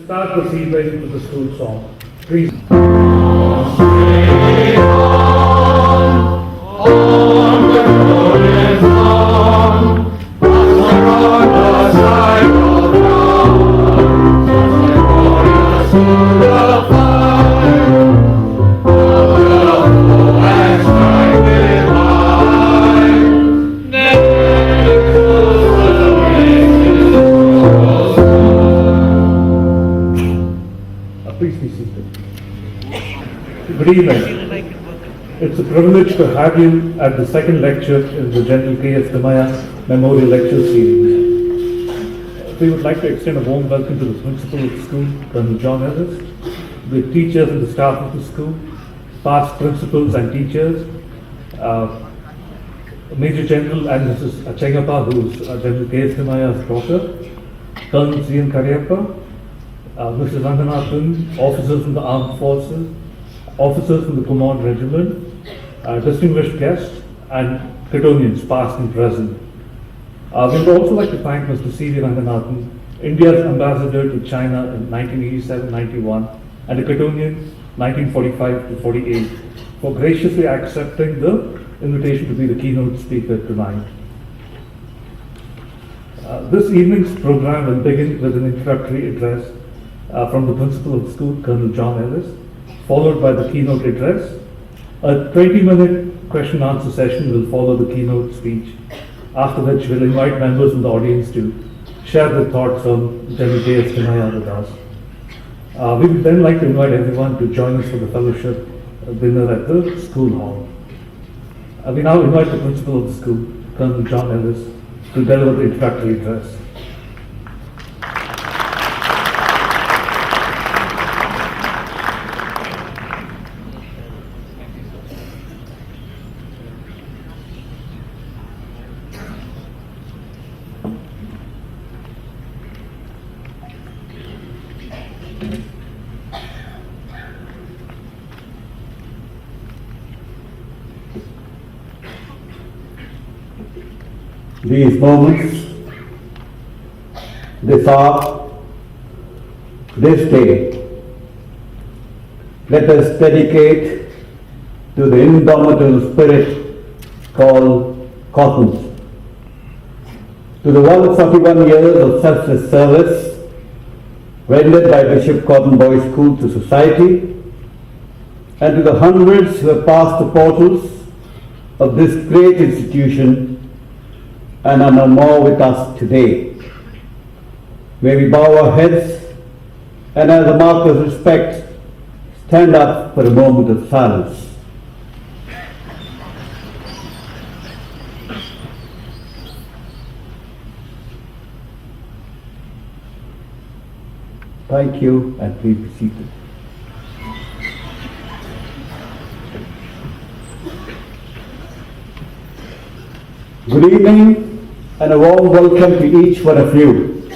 start this evening with the school song. Please. Please be seated. Good evening. It's a privilege to have you at the second lecture in the General KST Medal Memorial Lecture Series. We would like to extend a warm welcome to the principal of the school, Colonel John Ellis, the teachers and the staff of the school, past principals and teachers, Major General and Mrs. Achengappa, who is General KST Medal's daughter, Colonel C.N. Karyappa, Mr. Ranganathan, officers from the armed forces, officers from the command regiment, distinguished guests, and Cottonians, past and present. We would also like to thank Mr. C.V. Ranganathan, India's ambassador to China in 1987-91, and a Cottonian 1945-48, for graciously accepting the invitation to be the keynote speaker tonight. This evening's program will begin with an introductory address from the principal of the school, Colonel John Ellis, followed by the keynote address. A 20-minute question and answer session will follow the keynote speech, after which we'll invite members of the audience to share their thoughts on General KST Medal with us. We would then like to invite everyone to join us for the fellowship dinner at the school hall. We now invite the principal of the school, Colonel John Ellis, to deliver the introductory address. These moments, this hour, this day, let us dedicate to the indomitable spirit called Cotton. To the 141 years of selfless service rendered by Bishop Cotton Boys' School to society, and to the hundreds who have passed the portals of this great institution and are no more with us today. May we bow our heads and, as a mark of respect, stand up for a moment of silence. Thank you, and please be seated. Good evening and a warm welcome to each one of you.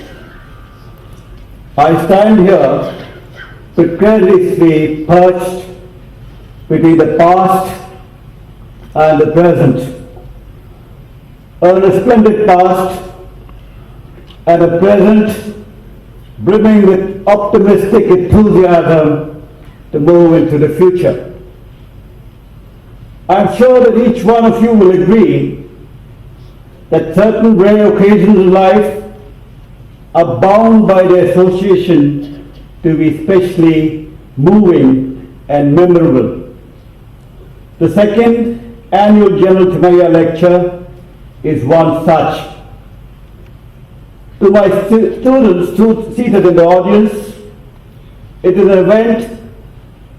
I stand here precariously perched between the past and the present, a resplendent past and a present brimming with optimistic enthusiasm to move into the future. I'm sure that each one of you will agree that certain rare occasions in life are bound by their association to be especially moving and memorable. The second annual General Thimayya lecture is one such. To my students seated in the audience, it is an event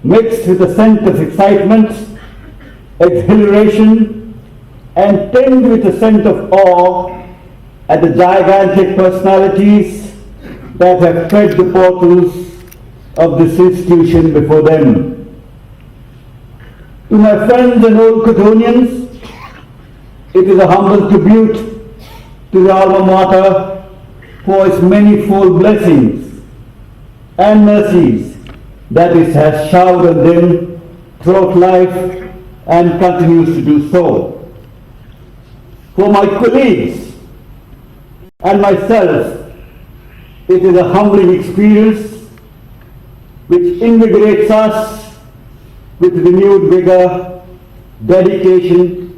mixed with a sense of excitement, exhilaration, and tinged with a sense of awe at the gigantic personalities that have tread the portals of this institution before them. To my friends and old Cottonians, it is a humble tribute to the alma mater for its manifold blessings and mercies that it has showered on them throughout life and continues to do so. For my colleagues and myself, it is a humbling experience which invigorates us with renewed vigor, dedication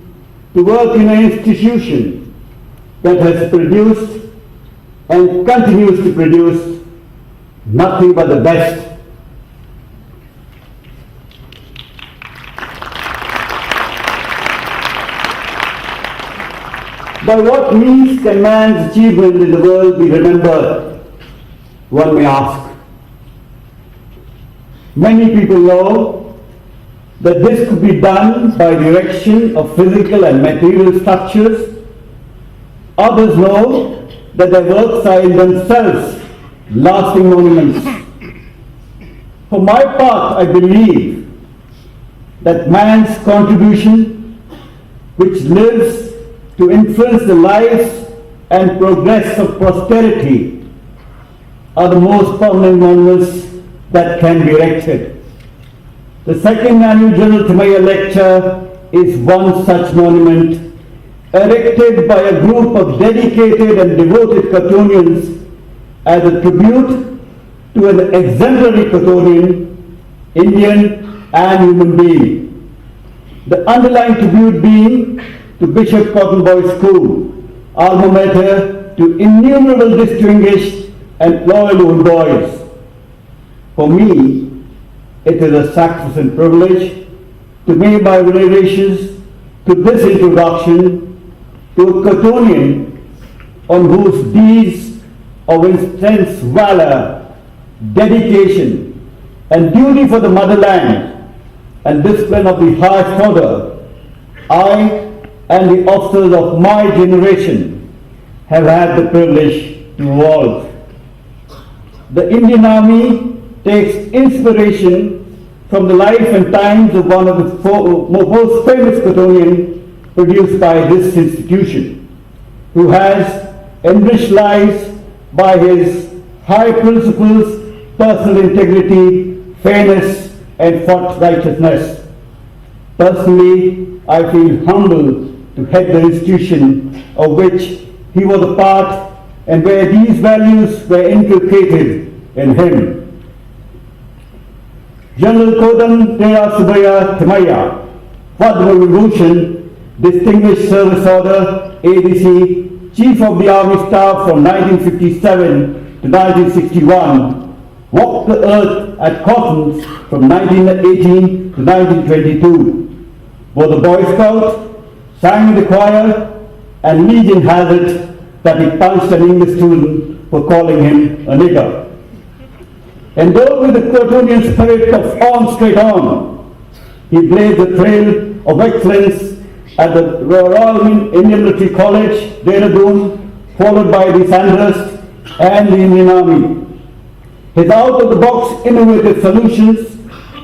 to work in an institution that has produced and continues to produce nothing but the best. By what means can man's achievement in the world be remembered, one may ask. Many people know that this could be done by the erection of physical and material structures. Others know that their works are in themselves lasting monuments. For my part, I believe that man's contribution, which lives to influence the lives and progress of posterity, are the most permanent monuments that can be erected. The second annual General Thimayya lecture is one such monument, erected by a group of dedicated and devoted Cottonians as a tribute to an exemplary Cottonian, Indian and human being. The underlying tribute being to Bishop Cotton Boys School, alma mater to innumerable distinguished and loyal old boys. For me, it is a sacrosanct privilege to make my relations to this introduction to a Cottonian on whose deeds of intense valor, dedication, and duty for the motherland and discipline of the highest order, I and the officers of my generation have had the privilege to evolve. The Indian Army takes inspiration from the life and times of one of the most famous Cottonian produced by this institution, who has enriched lives by his high principles, personal integrity, fairness, and fought righteousness. Personally, I feel humbled to head the institution of which he was a part and where these values were inculcated in him. General Kodan Tera Subaya Thimayya, Padma Vibhushan, Distinguished Service Order, ADC, Chief of the Army Staff from 1957 to 1961, walked the earth at Cottons from 1918 to 1922, was a Boy Scout, sang in the choir, and legend has it that he punched an English student for calling him a nigger. Endowed with the Cottonian spirit of on straight on, he blazed the trail of excellence at the Royal Indian Military College, Dehradun, followed by the Sandhurst and the Indian Army. His out-of-the-box innovative solutions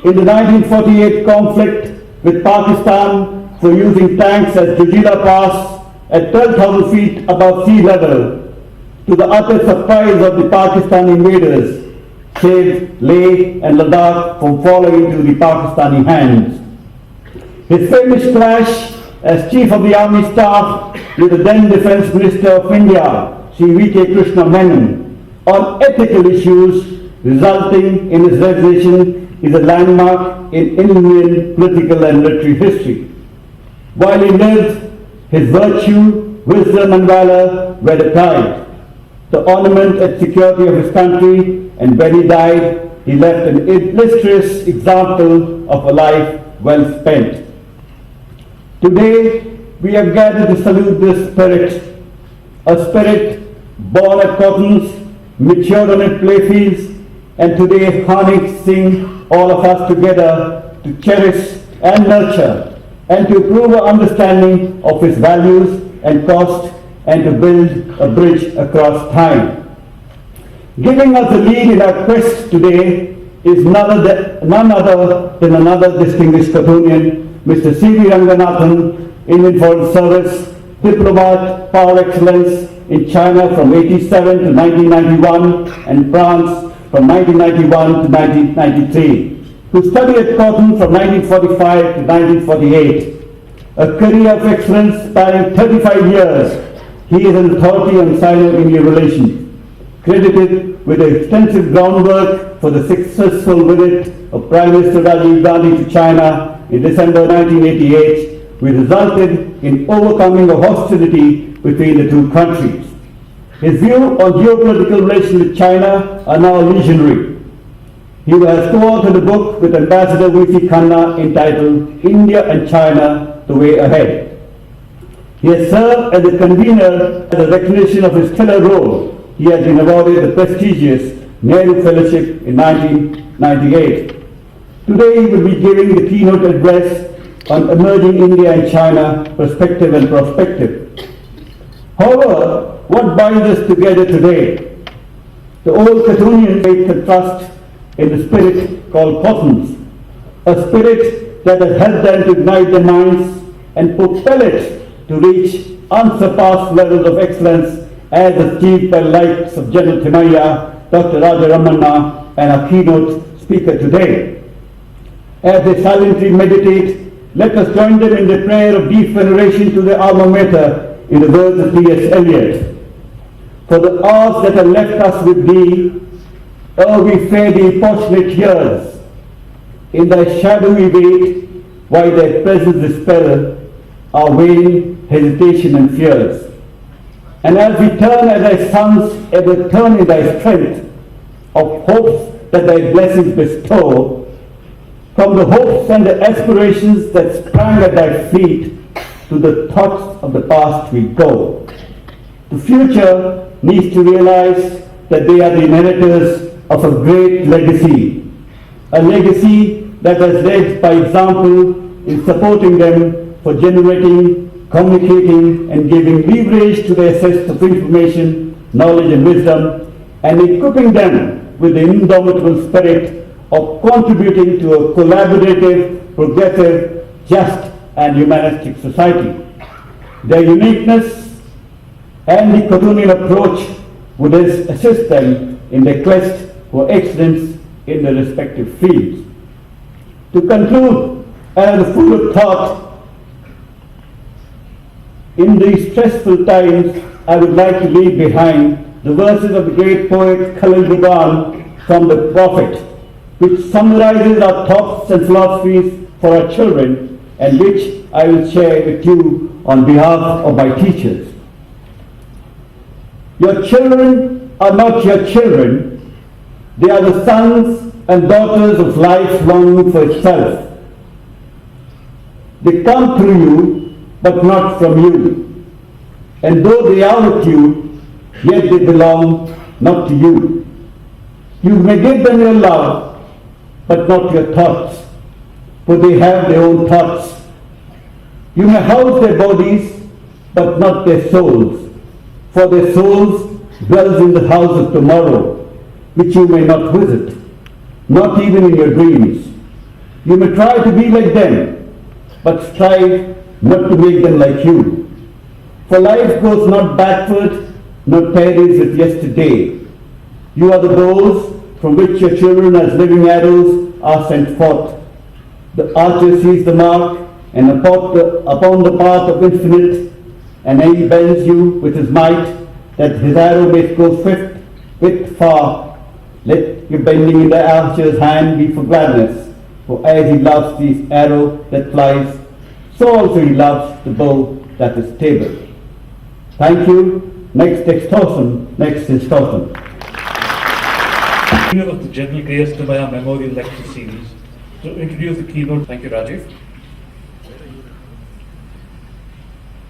in the 1948 conflict with Pakistan for using tanks at Jojila Pass at 12,000 feet above sea level, to the utter surprise of the Pakistani invaders, saved Leh and Ladakh from falling into the Pakistani hands. His famous clash as Chief of the Army Staff with the then Defence Minister of India, Sri V.K. Krishna Menon, on ethical issues resulting in his resignation is a landmark in Indian political and military history. While he lived, his virtue, wisdom and valor were the tide, the ornament and security of his country, and when he died, he left an illustrious example of a life well spent. Today, we have gathered to salute this spirit, a spirit born at Cottons, matured on its playfields, and today harnessing all of us together to cherish and nurture, and to improve our understanding of his values and cost, and to build a bridge across time. Giving us the lead in our quest today is none other than another distinguished Cottonian, Mr. C.V. Ranganathan, Indian Foreign Service, diplomat par excellence in China from 87 to 1991 and France from 1991 to 1993, who studied at Cotton from 1945 to 1948. A career of excellence spanning 35 years, he is an authority on Sino-Indian relations. credited with the extensive groundwork for the successful visit of Prime Minister Rajiv Gandhi to China in December 1988, which resulted in overcoming of hostility between the two countries. His view on geopolitical relations with China are now legendary. He has co-authored a book with Ambassador V.C. Khanna entitled India and China, The Way Ahead. He has served as a convener as a recognition of his stellar role. He has been awarded the prestigious Nehru Fellowship in 1998. Today he will be giving the keynote address on emerging India and China perspective and prospective. However, what binds us together today? The Old Cottonian faith and trust in the spirit called Cottons, a spirit that has helped them to ignite their minds and propel it to reach unsurpassed levels of excellence as achieved by the likes of General Thimayya, Dr. Raja Ramanna, and our keynote speaker today. As they silently meditate, let us join them in the prayer of deep veneration to their alma mater in the words of T.S. Eliot. For the hours that are left us with thee, oh, we fare thee fortunate years. In thy shadowy wait, while thy presence dispel our vain hesitation and fears. And as we turn as thy sons, ever turn in thy strength of hopes that thy blessings bestow, from the hopes and the aspirations that sprang at thy feet, to the thoughts of the past we go. The future needs to realize that they are the inheritors of a great legacy, a legacy that has led by example in supporting them for generating, communicating, and giving leverage to the access of information, knowledge, and wisdom, and equipping them with the indomitable spirit of contributing to a collaborative, progressive, just, and humanistic society. Their uniqueness and the Cottonian approach would assist them in their quest for excellence in their respective fields. To conclude, and full of thought, in these stressful times, I would like to leave behind the verses of the great poet Khalil Gibran from the Prophet, which summarizes our thoughts and philosophies for our children, and which I will share with you on behalf of my teachers. Your children are not your children. They are the sons and daughters of life longing for itself. They come through you, but not from you. And though they are with you, yet they belong not to you. You may give them your love, but not your thoughts, for they have their own thoughts. You may house their bodies, but not their souls, for their souls dwells in the house of tomorrow, which you may not visit, not even in your dreams. You may try to be like them, but strive not to make them like you. For life goes not backward, nor tarries with yesterday. You are the bows from which your children as living arrows are sent forth. The archer sees the mark, and upon the path of infinite, and he bends you with his might, that his arrow may go swift, with far. Let your bending in the archer's hand be for gladness, for as he loves the arrow that flies, so also he loves the bow that is stable. Thank you. Next extortion. Of the General KST Medal Memorial Lecture Series. To introduce the keynote. Thank you, Rajiv.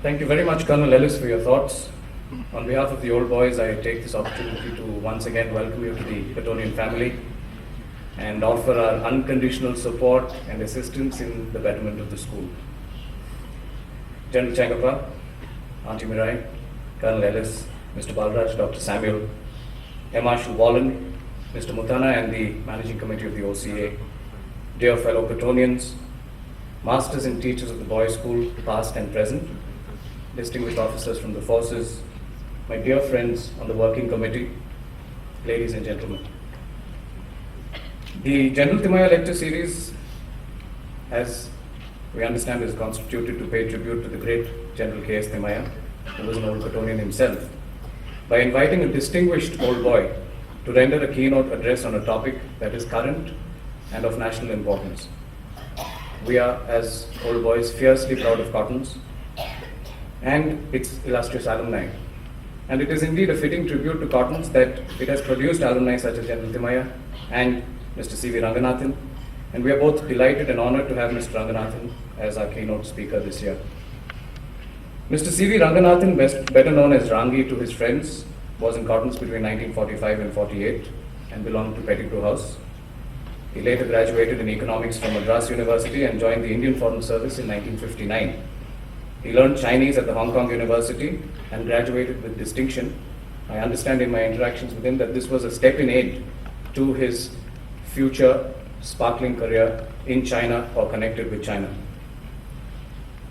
Thank you very much, Colonel Ellis, for your thoughts. On behalf of the old boys, I take this opportunity to once again welcome you to the Cottonian family and offer our unconditional support and assistance in the betterment of the school. General Changappa, Auntie Mirai, Colonel Ellis, Mr. Balraj, Dr. Samuel, Air Marshal Wallen, Mr. Mutana, and the Managing Committee of the OCA, dear fellow Cottonians, masters and teachers of the boys' school, past and present, distinguished officers from the forces, my dear friends on the working committee, ladies and gentlemen. The General Thimayya Lecture Series, as we understand, is constituted to pay tribute to the great General KS Thimayya, who was an Old Cottonian himself. by inviting a distinguished old boy to render a keynote address on a topic that is current and of national importance. We are, as old boys, fiercely proud of Cottons and its illustrious alumni. And it is indeed a fitting tribute to Cottons that it has produced alumni such as General Thimayya and Mr. C.V. Ranganathan. And we are both delighted and honored to have Mr. Ranganathan as our keynote speaker this year. Mr. C.V. Ranganathan, better known as Rangi to his friends, was in Cottons between 1945 and 48 and belonged to Pettigrew House. He later graduated in economics from Madras University and joined the Indian Foreign Service in 1959. He learned Chinese at the Hong Kong University and graduated with distinction. I understand in my interactions with him that this was a step in aid to his future sparkling career in China or connected with China.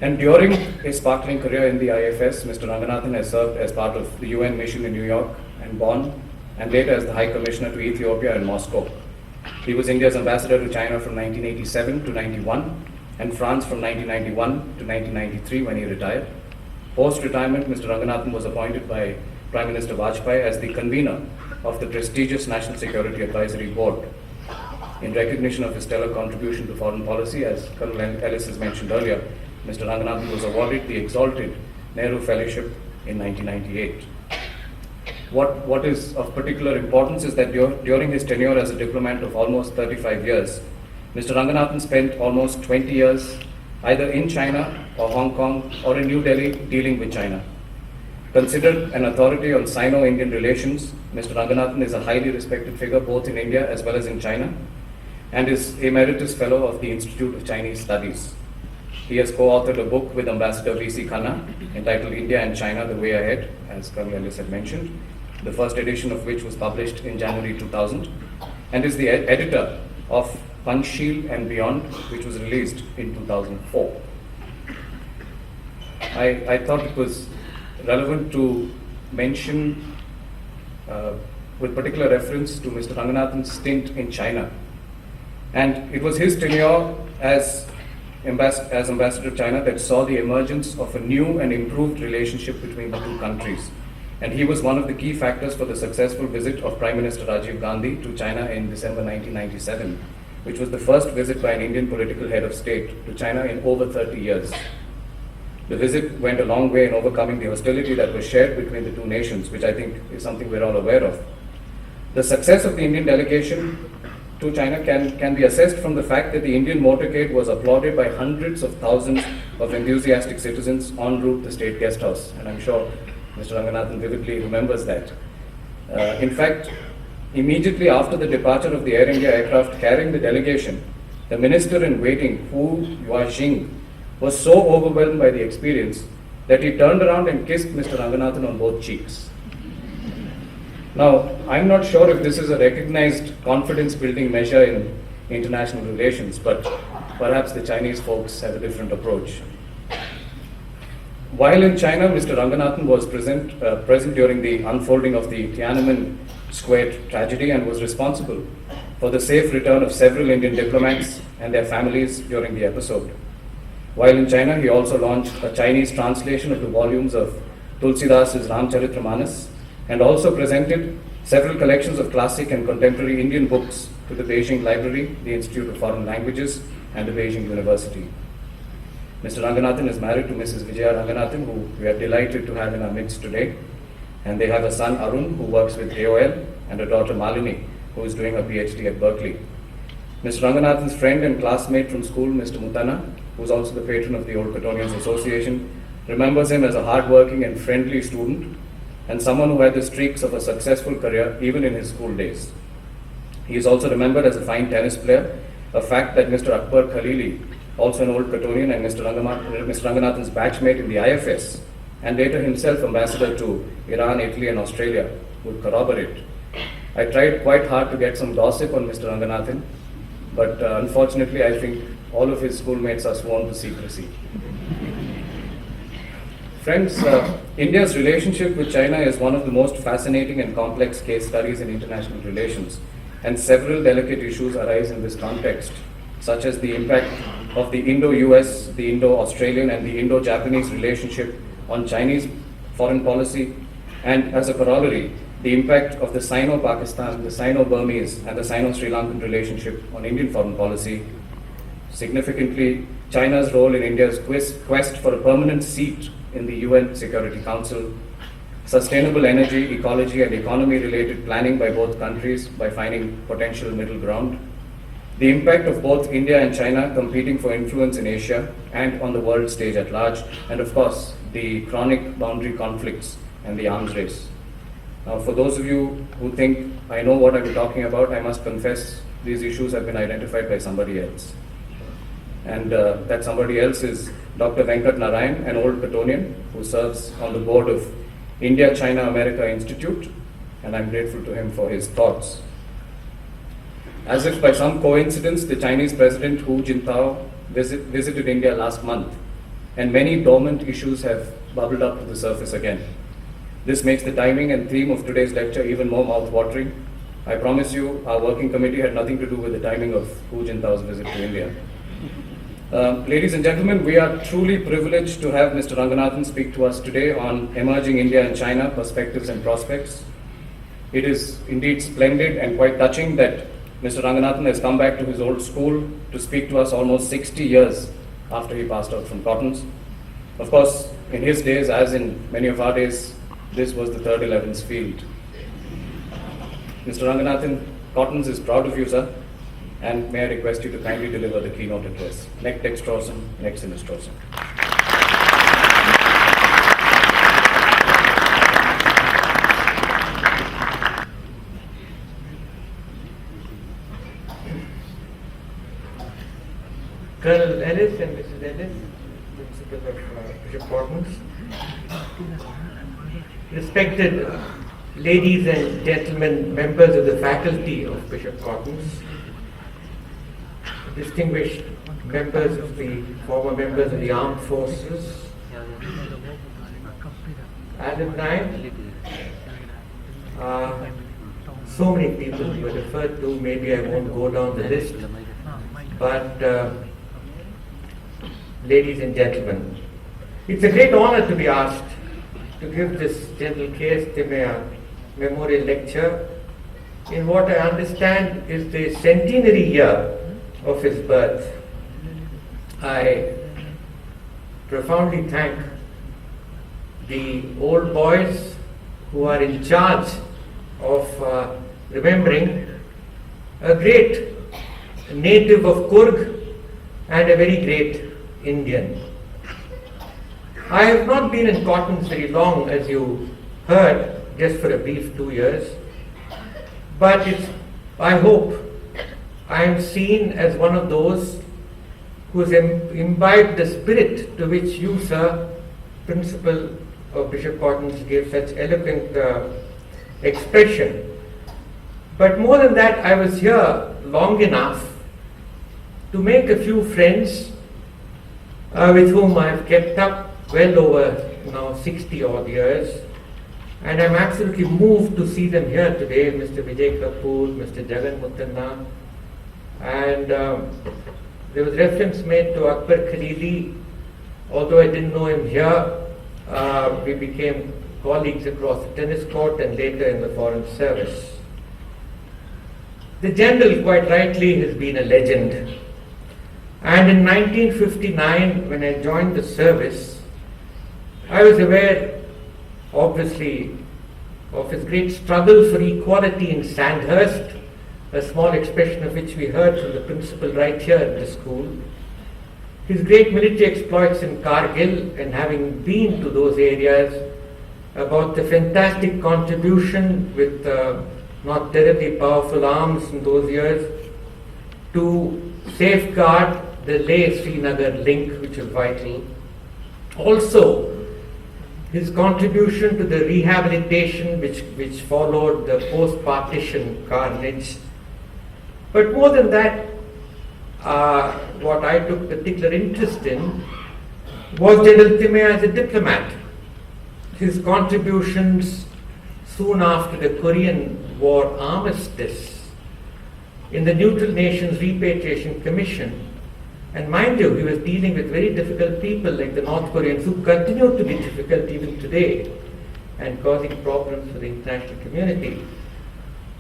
And during his sparkling career in the IFS, Mr. Ranganathan has served as part of the UN mission in New York and Bonn, and later as the High Commissioner to Ethiopia and Moscow. He was India's ambassador to China from 1987 to 91, and France from 1991 to 1993 when he retired. Post-retirement, Mr. Ranganathan was appointed by Prime Minister Vajpayee as the convener of the prestigious National Security Advisory Board. In recognition of his stellar contribution to foreign policy, as Colonel Ellis has mentioned earlier, Mr. Ranganathan was awarded the exalted Nehru Fellowship in 1998. What is of particular importance is that during his tenure as a diplomat of almost 35 years, Mr. Ranganathan spent almost 20 years either in China or Hong Kong or in New Delhi dealing with China. Considered an authority on Sino-Indian relations, Mr. Ranganathan is a highly respected figure both in India as well as in China and is Emeritus Fellow of the Institute of Chinese Studies. He has co-authored a book with Ambassador V.C. Khanna entitled India and China, The Way Ahead, as Colonel Ellis had mentioned, the first edition of which was published in January 2000, and is the editor of Panchsheel and Beyond, which was released in 2004. I thought it was relevant to mention, with particular reference to Mr. Ranganathan's stint in China. And it was his tenure as ambassador to China that saw the emergence of a new and improved relationship between the two countries. And he was one of the key factors for the successful visit of Prime Minister Rajiv Gandhi to China in December 1997, which was the first visit by an Indian political head of state to China in over 30 years. The visit went a long way in overcoming the hostility that was shared between the two nations, which I think is something we're all aware of. The success of the Indian delegation to China can be assessed from the fact that the Indian motorcade was applauded by hundreds of thousands of enthusiastic citizens en route to the State Guest House, and I'm sure Mr. Ranganathan vividly remembers that. In fact, immediately after the departure of the Air India aircraft carrying the delegation, the minister in waiting, Hu Yuajing, was so overwhelmed by the experience that he turned around and kissed Mr. Ranganathan on both cheeks. Now, I'm not sure if this is a recognized confidence-building measure in international relations, but perhaps the Chinese folks have a different approach. While in China, Mr. Ranganathan was present during the unfolding of the Tiananmen Square tragedy and was responsible for the safe return of several Indian diplomats and their families during the episode. While in China, he also launched a Chinese translation of the volumes of Tulsidas's Ramcharitramanas and also presented several collections of classic and contemporary Indian books to the Beijing Library, the Institute of Foreign Languages, and the Beijing University. Mr. Ranganathan is married to Mrs. Vijaya Ranganathan, who we are delighted to have in our midst today. And they have a son, Arun, who works with AOL, and a daughter, Malini, who is doing her PhD at Berkeley. Mr. Ranganathan's friend and classmate from school, Mr. Mutana, who is also the patron of the Old Cottonians Association, remembers him as a hardworking and friendly student, and someone who had the streaks of a successful career even in his school days. He is also remembered as a fine tennis player, a fact that Mr. Akbar Khalili, also an Old Cottonian and Mr. Ranganathan's batchmate in the IFS, and later himself ambassador to Iran, Italy, and Australia, would corroborate. I tried quite hard to get some gossip on Mr. Ranganathan, but unfortunately I think all of his schoolmates are sworn to secrecy. Friends, India's relationship with China is one of the most fascinating and complex case studies in international relations, and several delicate issues arise in this context, such as the impact of the Indo-US, the Indo-Australian, and the Indo-Japanese relationship on Chinese foreign policy, And as a corollary, the impact of the Sino-Pakistan, the Sino-Burmese, and the Sino-Sri Lankan relationship on Indian foreign policy. Significantly, China's role in India's quest for a permanent seat in the UN Security Council, sustainable energy, ecology, and economy-related planning by both countries by finding potential middle ground, the impact of both India and China competing for influence in Asia and on the world stage at large, and of course, the chronic boundary conflicts and the arms race. Now, for those of you who think I know what I'm talking about, I must confess these issues have been identified by somebody else. And that somebody else is Dr. Venkat Narayan, an Old Cottonian who serves on the board of India-China-America Institute, and I'm grateful to him for his thoughts. As if by some coincidence, the Chinese President Hu Jintao visited India last month, and many dormant issues have bubbled up to the surface again. This makes the timing and theme of today's lecture even more mouth-watering. I promise you, our working committee had nothing to do with the timing of Hu Jintao's visit to India. Ladies and gentlemen, we are truly privileged to have Mr. Ranganathan speak to us today on emerging India and China perspectives and prospects. It is indeed splendid and quite touching that Mr. Ranganathan has come back to his old school to speak to us almost 60 years after he passed out from Cottons. Of course, in his days, as in many of our days, this was the third 11's field. Mr. Ranganathan, Cottons is proud of you, sir, and may I request you to kindly deliver the keynote address. Nec dextrosum, nec sinistrosum. Colonel Ellis and Mrs. Ellis, Principal of Bishop Cottons, respected ladies and gentlemen, members of the faculty of Bishop Cottons, distinguished members of the former members of the armed forces, alumni, so many people were referred to, maybe I won't go down the list, but ladies and gentlemen, it's a great honor to be asked to give this General KST Thimayya Memorial Lecture in what I understand is the centenary year of his birth. I profoundly thank the old boys who are in charge of remembering a great native of Kurg and a very great Indian. I have not been in Cottons very long, as you heard, just for a brief 2 years, but I hope I am seen as one of those who has imbibed the spirit to which you, sir, Principal of Bishop Cottons, gave such eloquent expression. But more than that, I was here long enough to make a few friends with whom I have kept up well over now 60 odd years, and I'm absolutely moved to see them here today, Mr. Vijay Kapoor, Mr. Jagan Muttanna, and there was reference made to Akbar Khalili. Although I didn't know him here, we became colleagues across the tennis court and later in the Foreign Service. The General, quite rightly, has been a legend. And in 1959, when I joined the service, I was aware, obviously, of his great struggle for equality in Sandhurst, a small expression of which we heard from the principal right here at the school, his great military exploits in Kargil, and having been to those areas, about the fantastic contribution with not terribly powerful arms in those years to safeguard the Leh-Srinagar link, which was vital. Also, his contribution to the rehabilitation which followed the post-partition carnage. But more than that, what I took particular interest in was General Thimayya as a diplomat. His contributions soon after the Korean War armistice in the Neutral Nations Repatriation Commission. And mind you, he was dealing with very difficult people like the North Koreans, who continue to be difficult even today. and causing problems for the international community.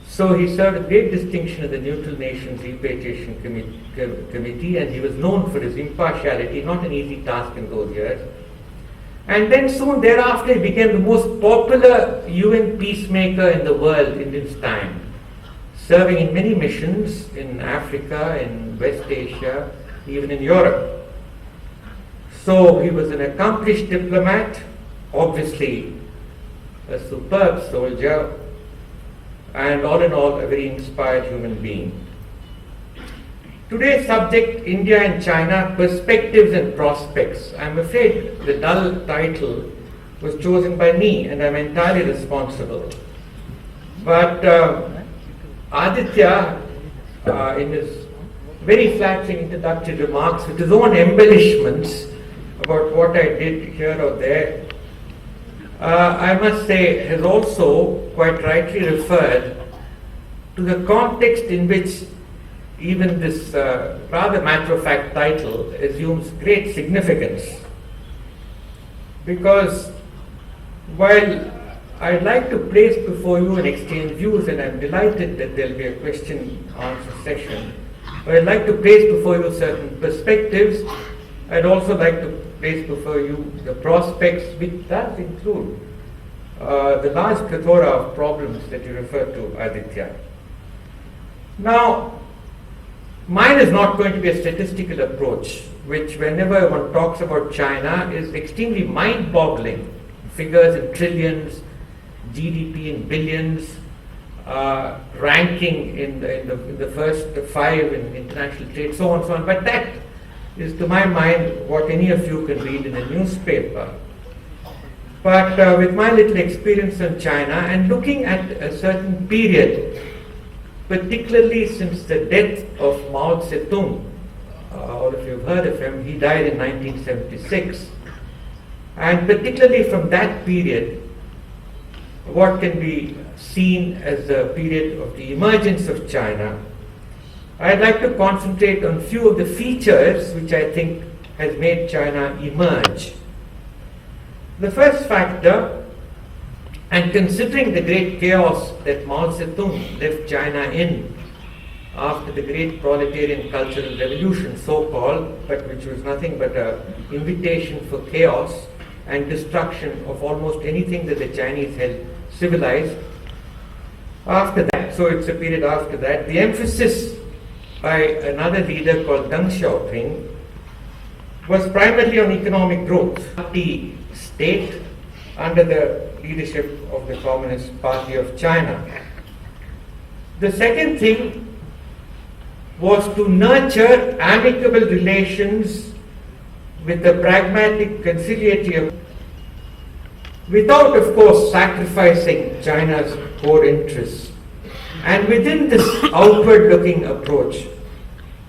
So he served a great distinction in the Neutral Nations Repatriation Committee, and he was known for his impartiality, not an easy task in those years. And then soon thereafter he became the most popular UN peacemaker in the world in his time, serving in many missions in Africa, in West Asia, even in Europe. So he was an accomplished diplomat, obviously a superb soldier, and all in all a very inspired human being. Today's subject, India and China, Perspectives and Prospects. I'm afraid the dull title was chosen by me and I'm entirely responsible. But Aditya, in his very flattering introductory remarks with his own embellishments about what I did here or there, I must say has also quite rightly referred to the context in which even this rather matter-of-fact title assumes great significance. Because while I'd like to place before you and exchange views, and I'm delighted that there'll be a question-answer session, but I'd like to place before you certain perspectives. I'd also like to place before you the prospects, which does include the large plethora of problems that you referred to, Aditya. Now, mine is not going to be a statistical approach, which whenever one talks about China is extremely mind-boggling. Figures in trillions, GDP in billions, ranking in the first 5 in international trade, so on, so on. But that is, to my mind, what any of you can read in a newspaper. But with my little experience in China and looking at a certain period, particularly since the death of Mao Zedong, all of you have heard of him, he died in 1976, and particularly from that period, what can be seen as the period of the emergence of China, I'd like to concentrate on a few of the features which I think has made China emerge. The first factor, and considering the great chaos that Mao Zedong left China in after the great proletarian cultural revolution, so-called, but which was nothing but an invitation for chaos and destruction of almost anything that the Chinese held civilized. After that, so it's a period after that, the emphasis by another leader called Deng Xiaoping was primarily on economic growth. The state under the leadership of the Communist Party of China. The second thing was to nurture amicable relations with the pragmatic conciliatory, without, of course, sacrificing China's core interests. And within this outward-looking approach,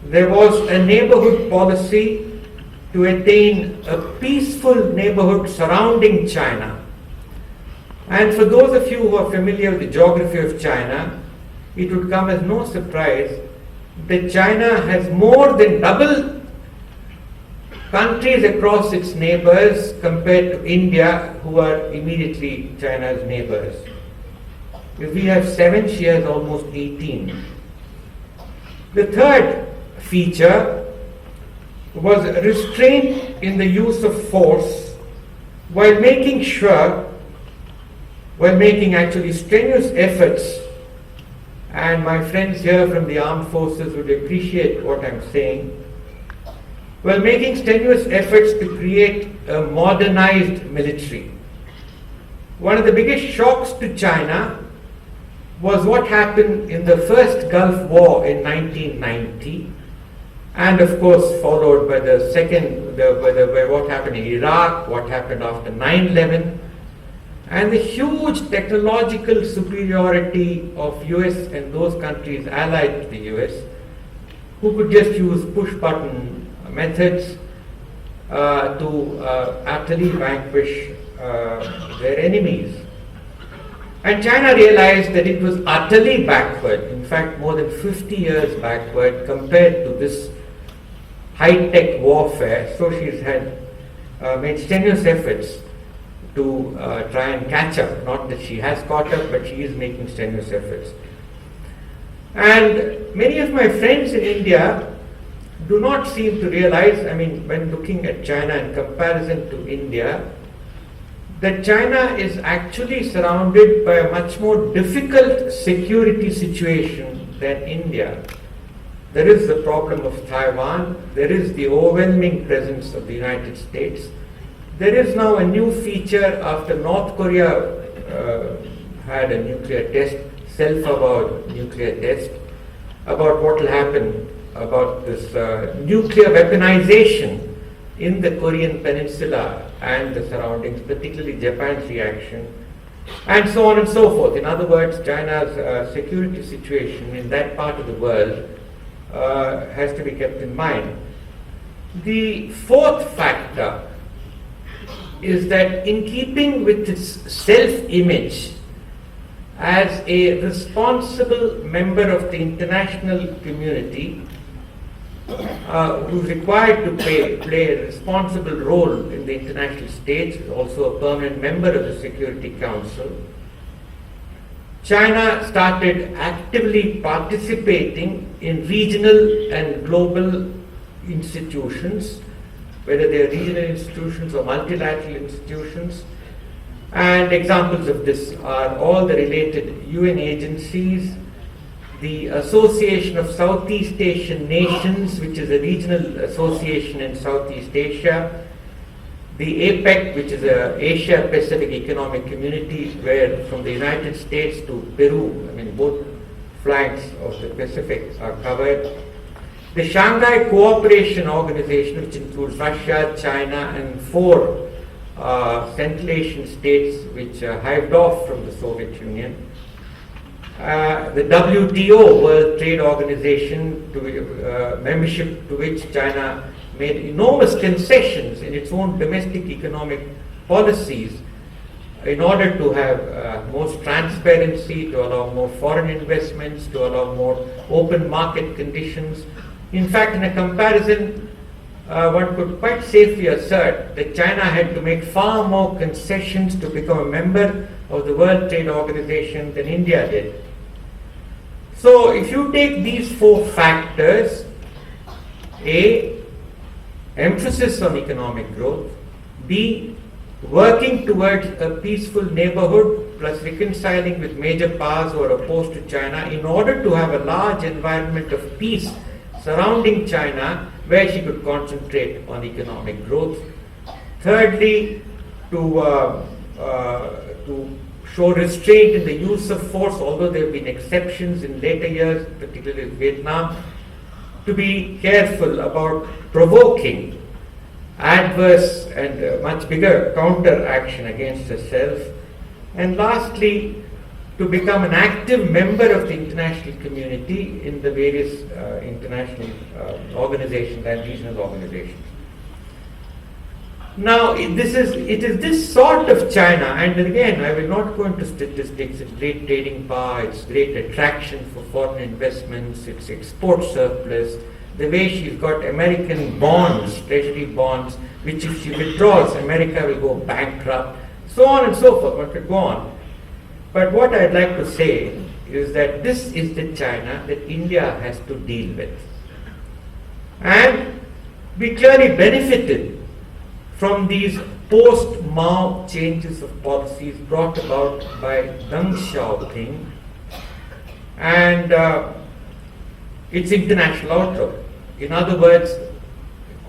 there was a neighborhood policy to attain a peaceful neighborhood surrounding China. And for those of you who are familiar with the geography of China, it would come as no surprise that China has more than double countries across its neighbors compared to India, who are immediately China's neighbors. If we have 7, she has almost 18. The third feature was restraint in the use of force while making actually strenuous efforts, and my friends here from the armed forces would appreciate what I'm saying, while making strenuous efforts to create a modernized military. One of the biggest shocks to China was what happened in the first Gulf War in 1990, and of course followed by the second, by what happened in Iraq, what happened after 9/11, and the huge technological superiority of US and those countries allied to the US, who could just use push-button methods to utterly vanquish their enemies. And China realized that it was utterly backward, in fact more than 50 years backward compared to this high-tech warfare. So she's had made strenuous efforts to try and catch up. Not that she has caught up, but she is making strenuous efforts. And many of my friends in India do not seem to realize, I mean, when looking at China in comparison to India, that China is actually surrounded by a much more difficult security situation than India. There is the problem of Taiwan, there is the overwhelming presence of the United States. There is now a new feature after North Korea had a nuclear test, self-avowed nuclear test, about what will happen about this nuclear weaponization in the Korean peninsula and the surroundings, particularly Japan's reaction, and so on and so forth. In other words, China's security situation in that part of the world has to be kept in mind. The fourth factor is that in keeping with its self-image as a responsible member of the international community, who is required to play a responsible role in the international stage, also a permanent member of the Security Council, China started actively participating in regional and global institutions, whether they are regional institutions or multilateral institutions. And examples of this are all the related UN agencies, the Association of Southeast Asian Nations, which is a regional association in Southeast Asia, the APEC, which is a Asia Pacific Economic Community, where from the United States to Peru, I mean both flanks of the Pacific are covered. The Shanghai Cooperation Organization, which includes Russia, China, and 4 Central Asian states which hived off from the Soviet Union. The WTO, World Trade Organization, membership to which China made enormous concessions in its own domestic economic policies in order to have more transparency, to allow more foreign investments, to allow more open market conditions. In fact, in a comparison, one could quite safely assert that China had to make far more concessions to become a member of the World Trade Organization than India did. So if you take these 4 factors, A, emphasis on economic growth, B, working towards a peaceful neighborhood plus reconciling with major powers who are opposed to China in order to have a large environment of peace surrounding China where she could concentrate on economic growth. Thirdly, to show restraint in the use of force, although there have been exceptions in later years, particularly in Vietnam, to be careful about provoking adverse and much bigger counter action against herself. And lastly, to become an active member of the international community in the various international organizations and regional organizations. Now, it is this sort of China, and again, I will not go into statistics, its great trading power, its great attraction for foreign investments, its export surplus, the way she's got American bonds, treasury bonds, which if she withdraws, America will go bankrupt, so on and so forth, one could go on. But what I'd like to say is that this is the China that India has to deal with. And we clearly benefited from these post-Mao changes of policies brought about by Deng Xiaoping and its international outlook. In other words,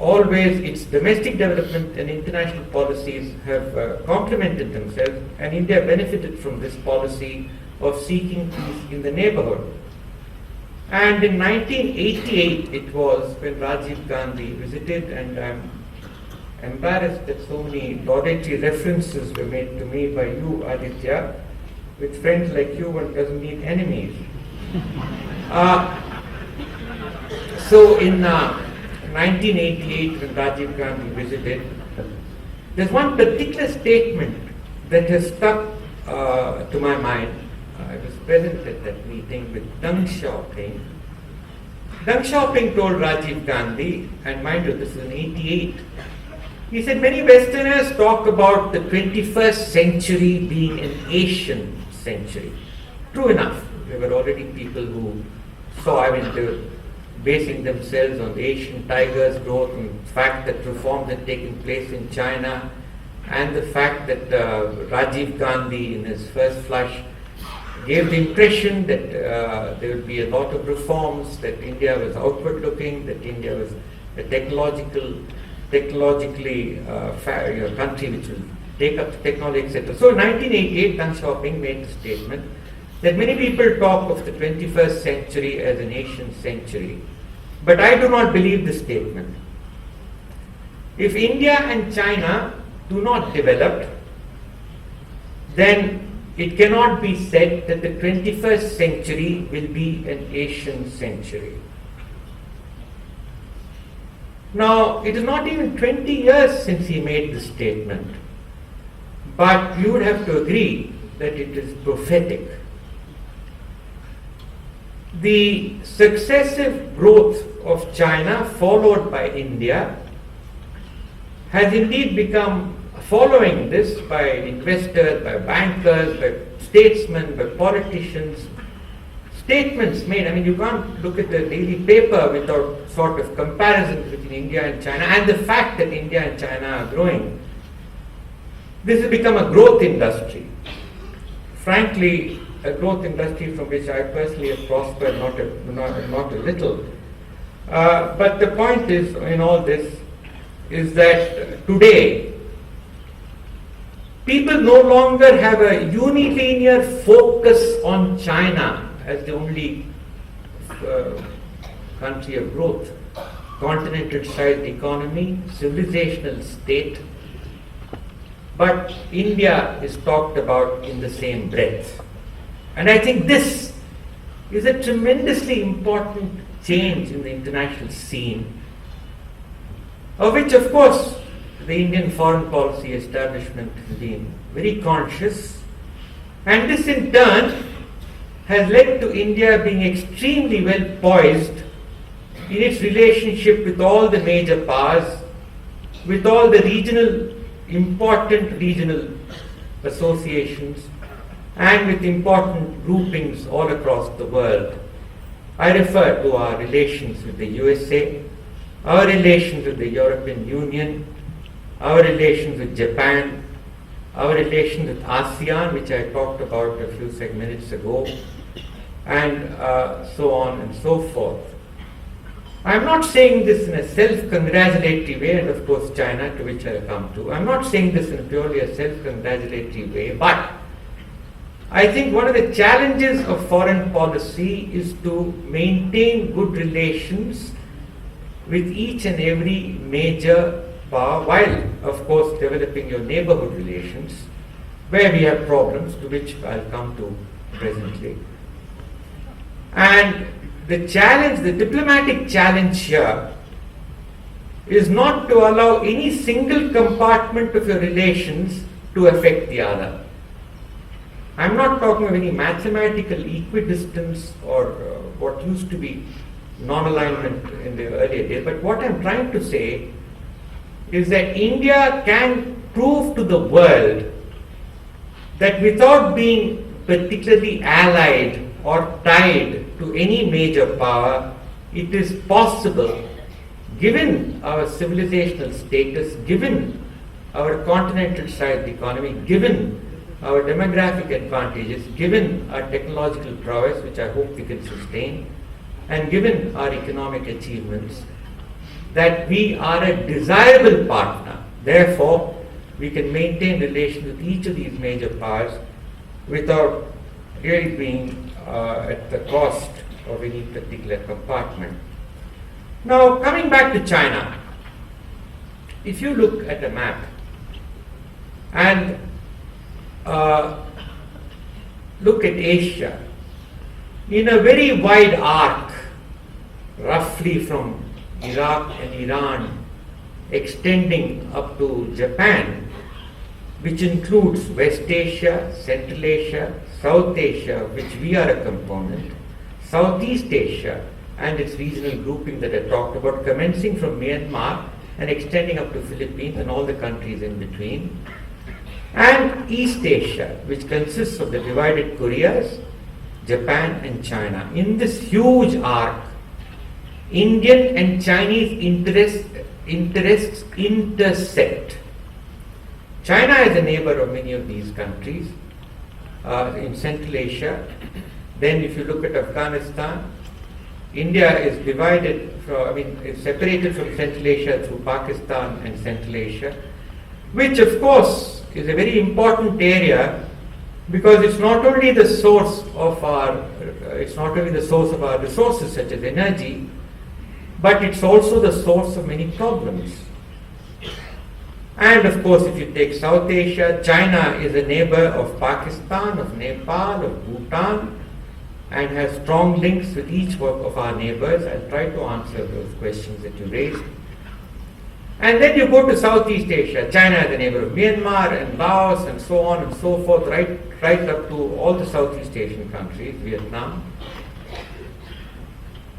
always its domestic development and international policies have complemented themselves, and India benefited from this policy of seeking peace in the neighborhood. And in 1988 it was when Rajiv Gandhi visited, and I'm embarrassed that so many laudatory references were made to me by you, Aditya. With friends like you, one doesn't need enemies. So in 1988, when Rajiv Gandhi visited, there's one particular statement that has stuck to my mind. I was present at that meeting with Deng Xiaoping. Deng Xiaoping told Rajiv Gandhi, and mind you, this is in 88, He said many Westerners talk about the 21st century being an Asian century. True enough, there were already people who saw, they were basing themselves on the Asian tiger's growth and the fact that reforms had taken place in China and the fact that Rajiv Gandhi in his first flush gave the impression that there would be a lot of reforms, that India was outward looking, that India was a technologically country which will take up the technology, etc. So in 1988, Deng Xiaoping made the statement that many people talk of the 21st century as an Asian century, but I do not believe this statement. If India and China do not develop, then it cannot be said that the 21st century will be an Asian century. Now, it is not even 20 years since he made this statement, but you would have to agree that it is prophetic. The successive growth of China, followed by India, has indeed become, following this by investors, by bankers, by statesmen, by politicians, statements made. You can't look at the daily paper without sort of comparisons between India and China and the fact that India and China are growing. This has become a growth industry. Frankly, a growth industry from which I personally have prospered not a little. But the point is, in all this, is that today, people no longer have a unilinear focus on China as the only country of growth, continental-sized economy, civilizational state, but India is talked about in the same breath. And I think this is a tremendously important change in the international scene, of which, of course, the Indian foreign policy establishment has been very conscious, and this in turn has led to India being extremely well poised in its relationship with all the major powers, with all the important regional associations, and with important groupings all across the world. I refer to our relations with the USA, our relations with the European Union, our relations with Japan, our relations with ASEAN, which I talked about a few minutes ago, and so on and so forth. I'm not saying this in a self-congratulatory way, and of course China, to which I'll come to. I'm not saying this in purely a self-congratulatory way, but I think one of the challenges of foreign policy is to maintain good relations with each and every major power, while of course developing your neighborhood relations, where we have problems, to which I'll come to presently. And the challenge, the diplomatic challenge here, is not to allow any single compartment of your relations to affect the other. I'm not talking of any mathematical equidistance or what used to be non-alignment in the earlier days, but what I'm trying to say is that India can prove to the world that without being particularly allied or tied to any major power, it is possible, given our civilizational status, given our continental-sized economy, given our demographic advantages, given our technological prowess, which I hope we can sustain, and given our economic achievements, that we are a desirable partner. Therefore, we can maintain relations with each of these major powers without really being at the cost of any particular compartment. Now, coming back to China, if you look at a map and look at Asia in a very wide arc, roughly from Iraq and Iran extending up to Japan, which includes West Asia, Central Asia, South Asia, of which we are a component, Southeast Asia and its regional grouping that I talked about, commencing from Myanmar and extending up to Philippines and all the countries in between. And East Asia, which consists of the divided Koreas, Japan and China. In this huge arc, Indian and Chinese interests intersect. China is a neighbor of many of these countries in Central Asia. Then if you look at Afghanistan, India is is separated from Central Asia through Pakistan and Central Asia, which of course is a very important area because it's not only the source of our resources such as energy, but it's also the source of many problems. And of course, if you take South Asia, China is a neighbor of Pakistan, of Nepal, of Bhutan, and has strong links with each of our neighbors. I'll try to answer those questions that you raised. And then you go to Southeast Asia. China is a neighbor of Myanmar and Laos and so on and so forth, right up to all the Southeast Asian countries, Vietnam.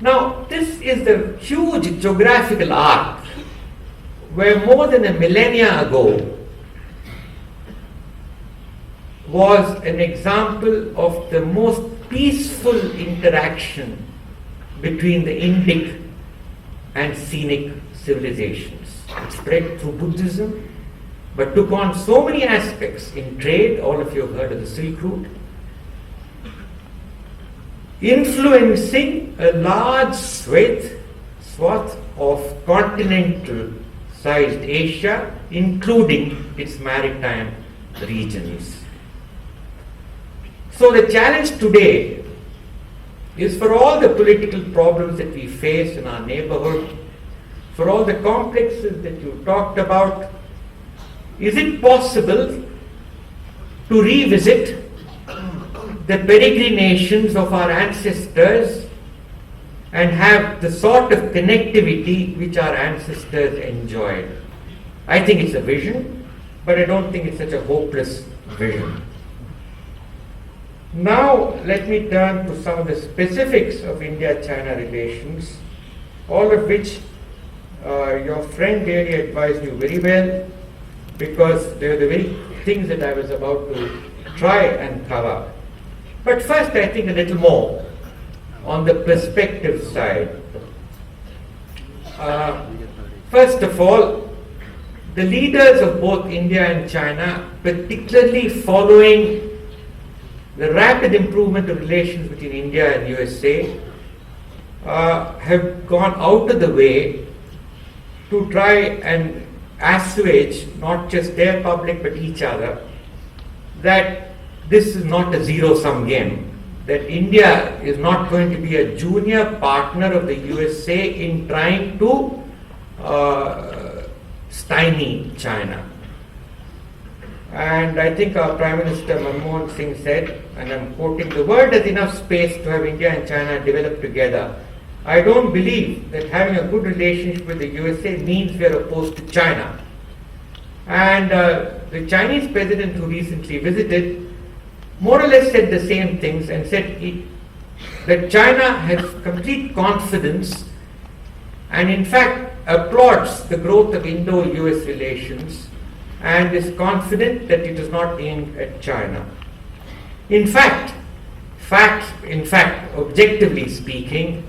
Now, this is the huge geographical arc where more than a millennia ago was an example of the most peaceful interaction between the Indic and Scenic civilizations. It spread through Buddhism, but took on so many aspects in trade. All of you have heard of the Silk Route, influencing a large swath of continental-sized Asia, including its maritime regions. So the challenge today is for all the political problems that we face in our neighborhood, for all the complexes that you talked about, is it possible to revisit the peregrinations of our ancestors and have the sort of connectivity which our ancestors enjoyed? I think it's a vision, but I don't think it's such a hopeless vision. Now, let me turn to some of the specifics of India-China relations, all of which your friend really advised you very well, because they are the very things that I was about to try and cover. But first, I think a little more on the perspective side. First of all, the leaders of both India and China, particularly following the rapid improvement of relations between India and USA, have gone out of the way to try and assuage not just their public but each other that this is not a zero-sum game, that India is not going to be a junior partner of the USA in trying to stymie China. And I think our Prime Minister Manmohan Singh said, and I'm quoting, "The world has enough space to have India and China develop together. I don't believe that having a good relationship with the USA means we are opposed to China." And the Chinese president who recently visited more or less said the same things and said that China has complete confidence and in fact applauds the growth of Indo-US relations and is confident that it is not aimed at China. In fact, objectively speaking,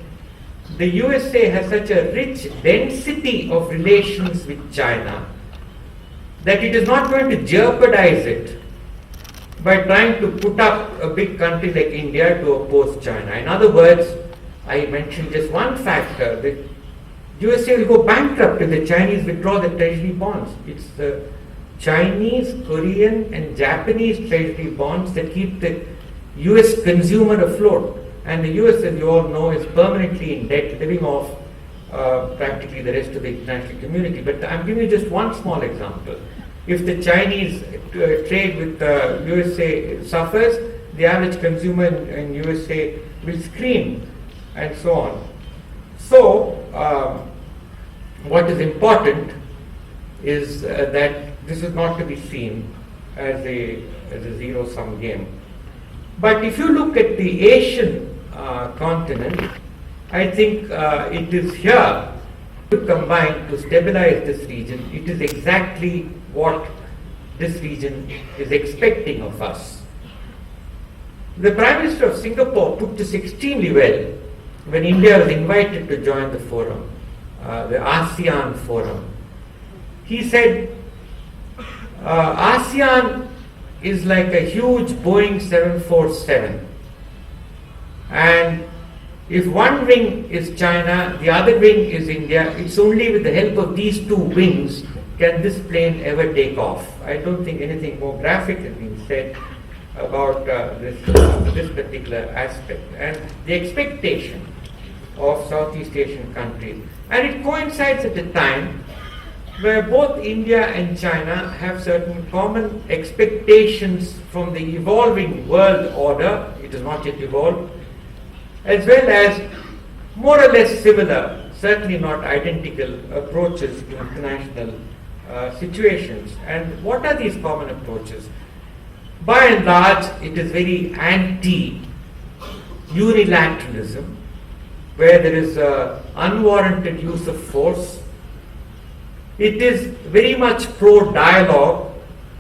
the USA has such a rich density of relations with China that it is not going to jeopardize it by trying to put up a big country like India to oppose China. In other words, I mentioned just one factor, the USA will go bankrupt if the Chinese withdraw the treasury bonds. It's the Chinese, Korean and Japanese treasury bonds that keep the US consumer afloat. And the US, as you all know, is permanently in debt, living off practically the rest of the international community. But I'm giving you just one small example. If the Chinese trade with the USA suffers, the average consumer in USA will scream and so on. So, what is important is that this is not to be seen as a zero-sum game. But if you look at the Asian continent, I think it is here to combine to stabilize this region, it is exactly what this region is expecting of us. The Prime Minister of Singapore put this extremely well when India was invited to join the forum, the ASEAN forum. He said, ASEAN is like a huge Boeing 747, and if one wing is China, the other wing is India, it's only with the help of these two wings can this plane ever take off. I don't think anything more graphic has been said about this particular aspect and the expectation of Southeast Asian countries. And it coincides at a time where both India and China have certain common expectations from the evolving world order, it is not yet evolved, as well as more or less similar, certainly not identical, approaches to international situations. And what are these common approaches? By and large, it is very anti-unilateralism, where there is unwarranted use of force. It is very much pro-dialogue,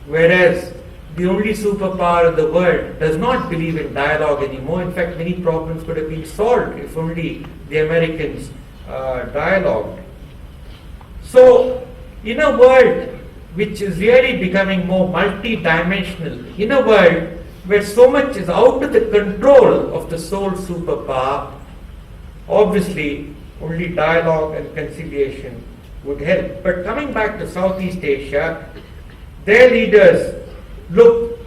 whereas the only superpower in the world does not believe in dialogue anymore. In fact, many problems could have been solved if only the Americans dialogued. So, in a world which is really becoming more multi-dimensional, in a world where so much is out of the control of the sole superpower, obviously only dialogue and conciliation would help. But coming back to Southeast Asia, their leaders look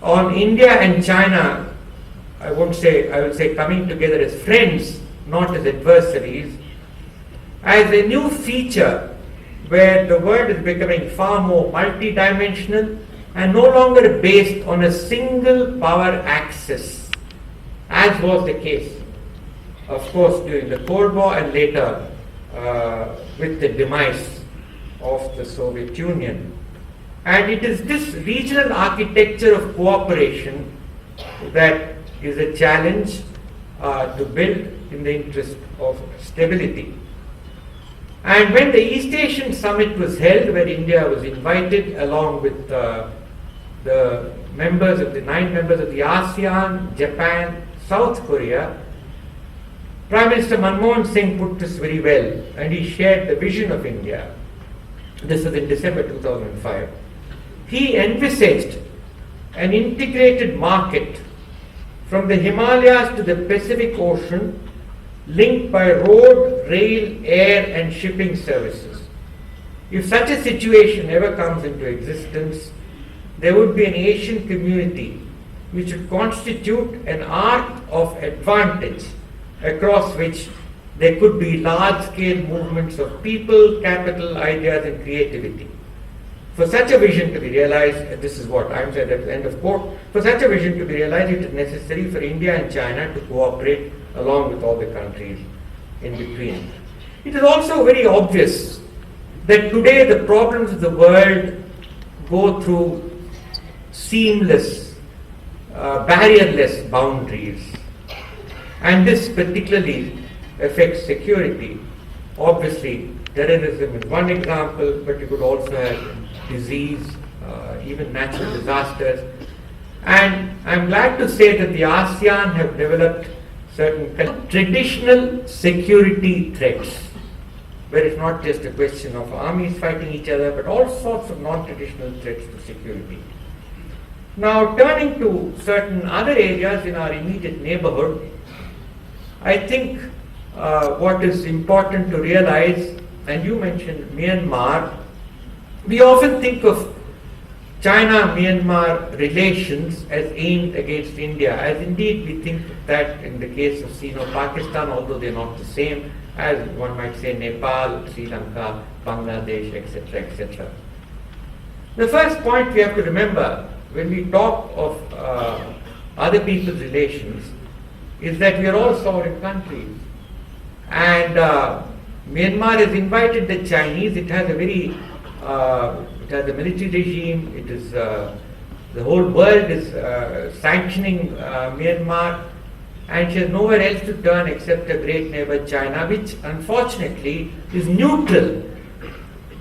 on India and China, I would say coming together as friends, not as adversaries, as a new feature where the world is becoming far more multidimensional and no longer based on a single power axis, as was the case, of course, during the Cold War and later with the demise of the Soviet Union. And it is this regional architecture of cooperation that is a challenge to build in the interest of stability. And when the East Asian Summit was held, where India was invited along with the 9 members of the ASEAN, Japan, South Korea, Prime Minister Manmohan Singh put this very well, and he shared the vision of India. This was in December 2005. He envisaged an integrated market from the Himalayas to the Pacific Ocean, linked by road, rail, air and shipping services. If such a situation ever comes into existence, there would be an Asian community which would constitute an arc of advantage across which there could be large-scale movements of people, capital, ideas and creativity. For such a vision to be realized, and this is what I'm saying at the end of quote, for such a vision to be realized, it is necessary for India and China to cooperate along with all the countries in between. It is also very obvious that today the problems of the world go through seamless, barrierless boundaries. And this particularly affects security. Obviously, terrorism is one example, but you could also have disease, even natural disasters. And I'm glad to say that the ASEAN have developed certain traditional security threats, where it's not just a question of armies fighting each other, but all sorts of non-traditional threats to security. Now, turning to certain other areas in our immediate neighborhood, I think what is important to realize, and you mentioned Myanmar, we often think of China-Myanmar relations as aimed against India, as indeed we think that in the case of Sino-Pakistan, although they're not the same, as one might say Nepal, Sri Lanka, Bangladesh, etc., etc. The first point we have to remember when we talk of other people's relations is that we are all sovereign countries. And Myanmar has invited the Chinese. It has a very, it has a military regime. It is, the whole world is sanctioning Myanmar. and she has nowhere else to turn except her great neighbor China, which unfortunately is neutral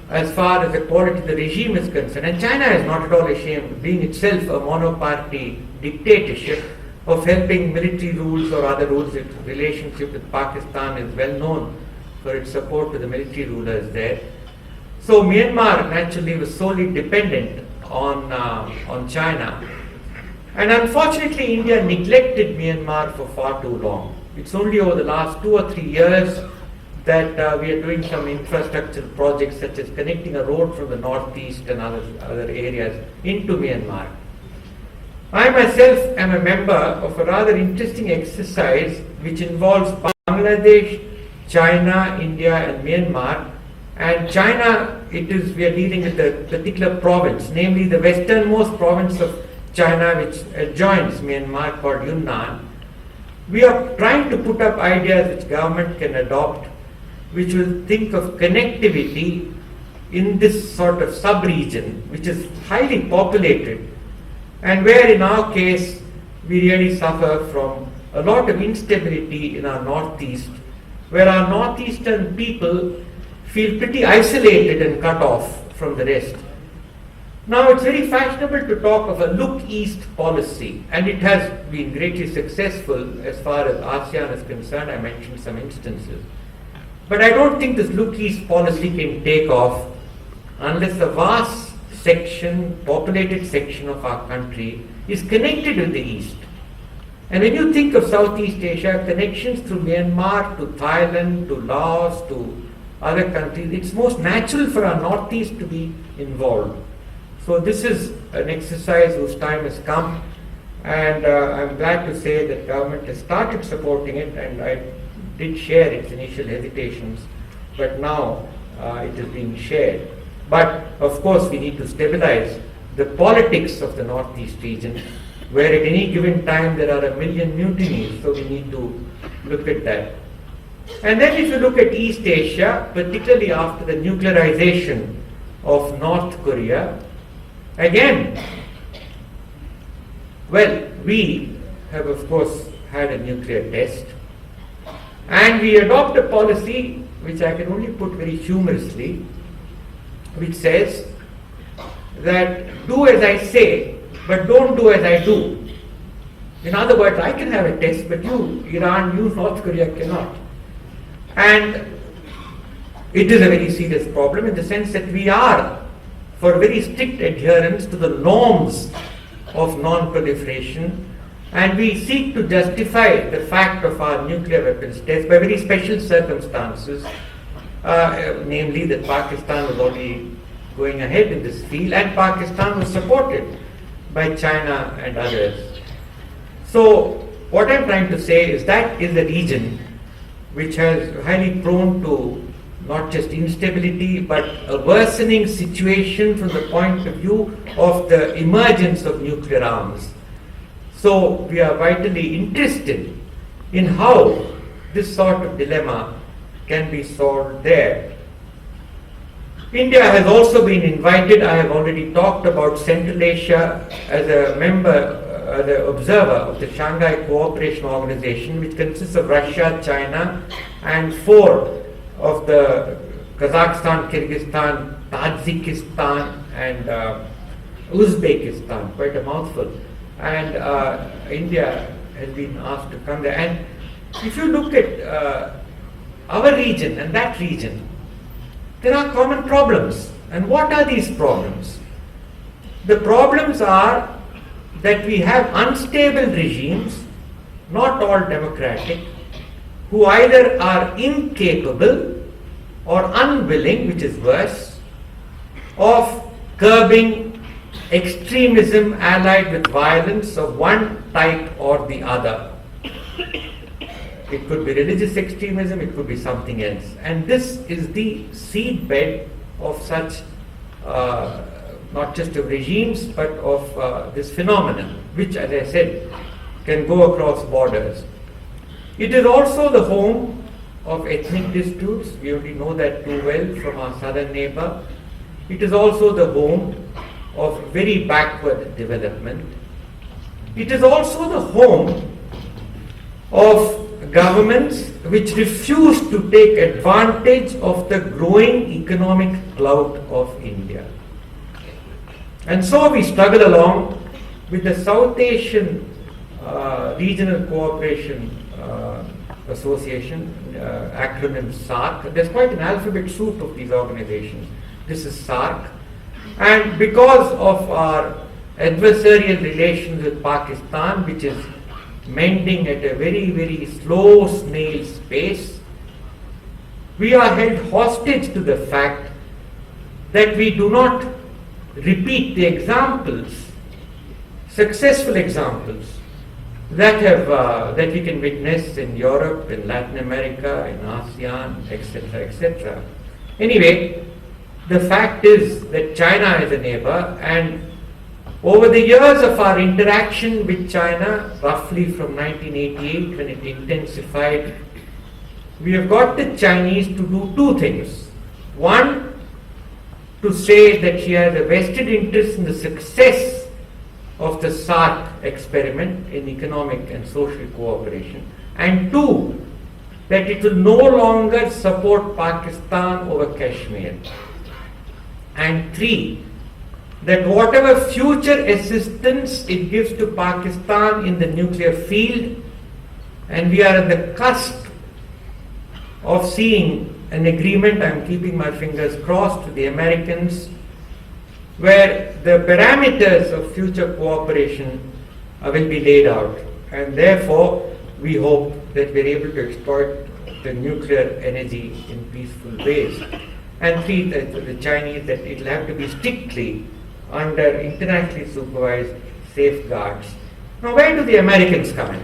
as far as the quality of the regime is concerned. And China is not at all ashamed, being itself a monoparty dictatorship, of helping military rules or other rules. Its relationship with Pakistan is well known for its support to the military rulers there. So Myanmar naturally was solely dependent on China. And unfortunately, India neglected Myanmar for far too long. It's only over the last 2 or 3 years that we are doing some infrastructural projects, such as connecting a road from the northeast and other areas into Myanmar. I myself am a member of a rather interesting exercise which involves Bangladesh, China, India and Myanmar. And China, we are dealing with a particular province, namely the westernmost province of China, which adjoins Myanmar, called Yunnan. We are trying to put up ideas which government can adopt, which will think of connectivity in this sort of sub-region, which is highly populated, and where in our case we really suffer from a lot of instability in our northeast, where our northeastern people feel pretty isolated and cut off from the rest. Now it's very fashionable to talk of a look east policy, and it has been greatly successful as far as ASEAN is concerned. I mentioned some instances. But I don't think this look east policy can take off unless a vast populated section of our country is connected with the east. And when you think of Southeast Asia, connections through Myanmar to Thailand, to Laos, to other countries, it's most natural for our northeast to be involved. So this is an exercise whose time has come, and I'm glad to say that government has started supporting it, and I did share its initial hesitations, but now it is being shared. But of course we need to stabilize the politics of the northeast region, where at any given time there are 1 million mutinies, so we need to look at that. And then if you look at East Asia, particularly after the nuclearization of North Korea, again, well, we have of course had a nuclear test, and we adopt a policy which I can only put very humorously, which says that do as I say, but don't do as I do. In other words, I can have a test, but you, Iran, you, North Korea, cannot. And it is a very serious problem in the sense that we are for very strict adherence to the norms of non-proliferation, and we seek to justify the fact of our nuclear weapons test by very special circumstances, namely that Pakistan was already going ahead in this field, and Pakistan was supported by China and others. So what I'm trying to say is that is a region which is highly prone to not just instability, but a worsening situation from the point of view of the emergence of nuclear arms. So we are vitally interested in how this sort of dilemma can be solved there. India has also been invited. I have already talked about Central Asia as a member, the observer of the Shanghai Cooperation Organization, which consists of Russia, China, and 4 of the Kazakhstan, Kyrgyzstan, Tajikistan, and Uzbekistan, quite a mouthful. And India has been asked to come there. And if you look at our region and that region, there are common problems. And what are these problems? The problems are that we have unstable regimes, not all democratic, who either are incapable or unwilling, which is worse, of curbing extremism allied with violence of one type or the other. It could be religious extremism, it could be something else. And this is the seedbed of such, not just of regimes, but of this phenomenon, which, as I said, can go across borders. It is also the home of ethnic disputes. We only know that too well from our southern neighbor. It is also the home of very backward development. It is also the home of governments which refuse to take advantage of the growing economic clout of India. And so we struggle along with the South Asian Regional Cooperation Association, acronym SARC. There's quite an alphabet soup of these organizations. This is SARC. And because of our adversarial relations with Pakistan, which is mending at a very, very slow snail's pace, we are held hostage to the fact that we do not repeat the examples, successful examples, that we can witness in Europe, in Latin America, in ASEAN, etc., etc. Anyway, the fact is that China is a neighbor, and over the years of our interaction with China, roughly from 1988 when it intensified, we have got the Chinese to do two things. One, to say that she has a vested interest in the success of the SARC experiment in economic and social cooperation, and two, that it will no longer support Pakistan over Kashmir, and three, that whatever future assistance it gives to Pakistan in the nuclear field, and we are at the cusp of seeing an agreement, I'm keeping my fingers crossed, with the Americans, where the parameters of future cooperation will be laid out, and therefore we hope that we're able to exploit the nuclear energy in peaceful ways. And three, the Chinese, that it will have to be strictly under internationally supervised safeguards. Now, where do the Americans come in?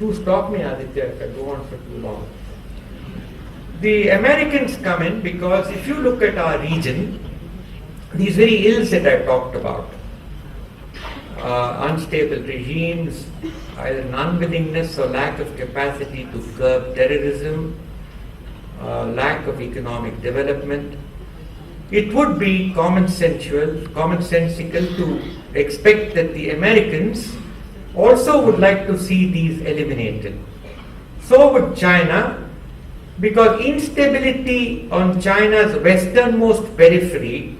Do stop me, Aditya, if I go on for too long. The Americans come in because if you look at our region, these very ills that I talked about, unstable regimes, either an unwillingness or lack of capacity to curb terrorism, lack of economic development, it would be commonsensical to expect that the Americans also would like to see these eliminated. So would China, because instability on China's westernmost periphery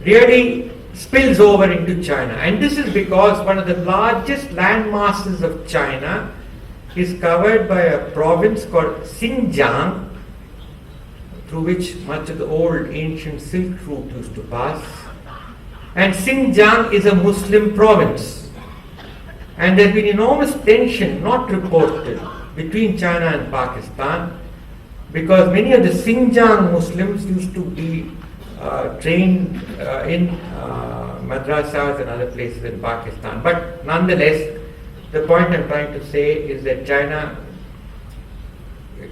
really spills over into China. And this is because one of the largest land masses of China is covered by a province called Xinjiang, through which much of the old ancient Silk Route used to pass. And Xinjiang is a Muslim province. And there has been enormous tension, not reported, between China and Pakistan, because many of the Xinjiang Muslims used to be trained in madrasas and other places in Pakistan. But nonetheless, the point I'm trying to say is that China,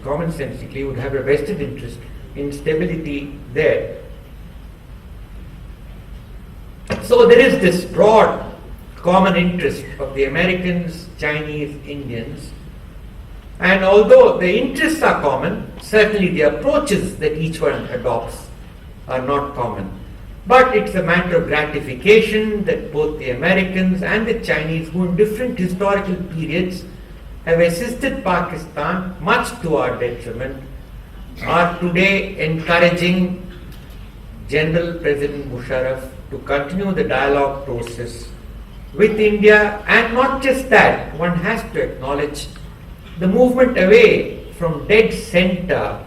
commonsensically, would have a vested interest in stability there. So there is this broad common interest of the Americans, Chinese, Indians, and although the interests are common, certainly the approaches that each one adopts are not common. But it's a matter of gratification that both the Americans and the Chinese, who in different historical periods have assisted Pakistan, much to our detriment, are today encouraging General President Musharraf to continue the dialogue process with India. And not just that, one has to acknowledge the movement away from dead center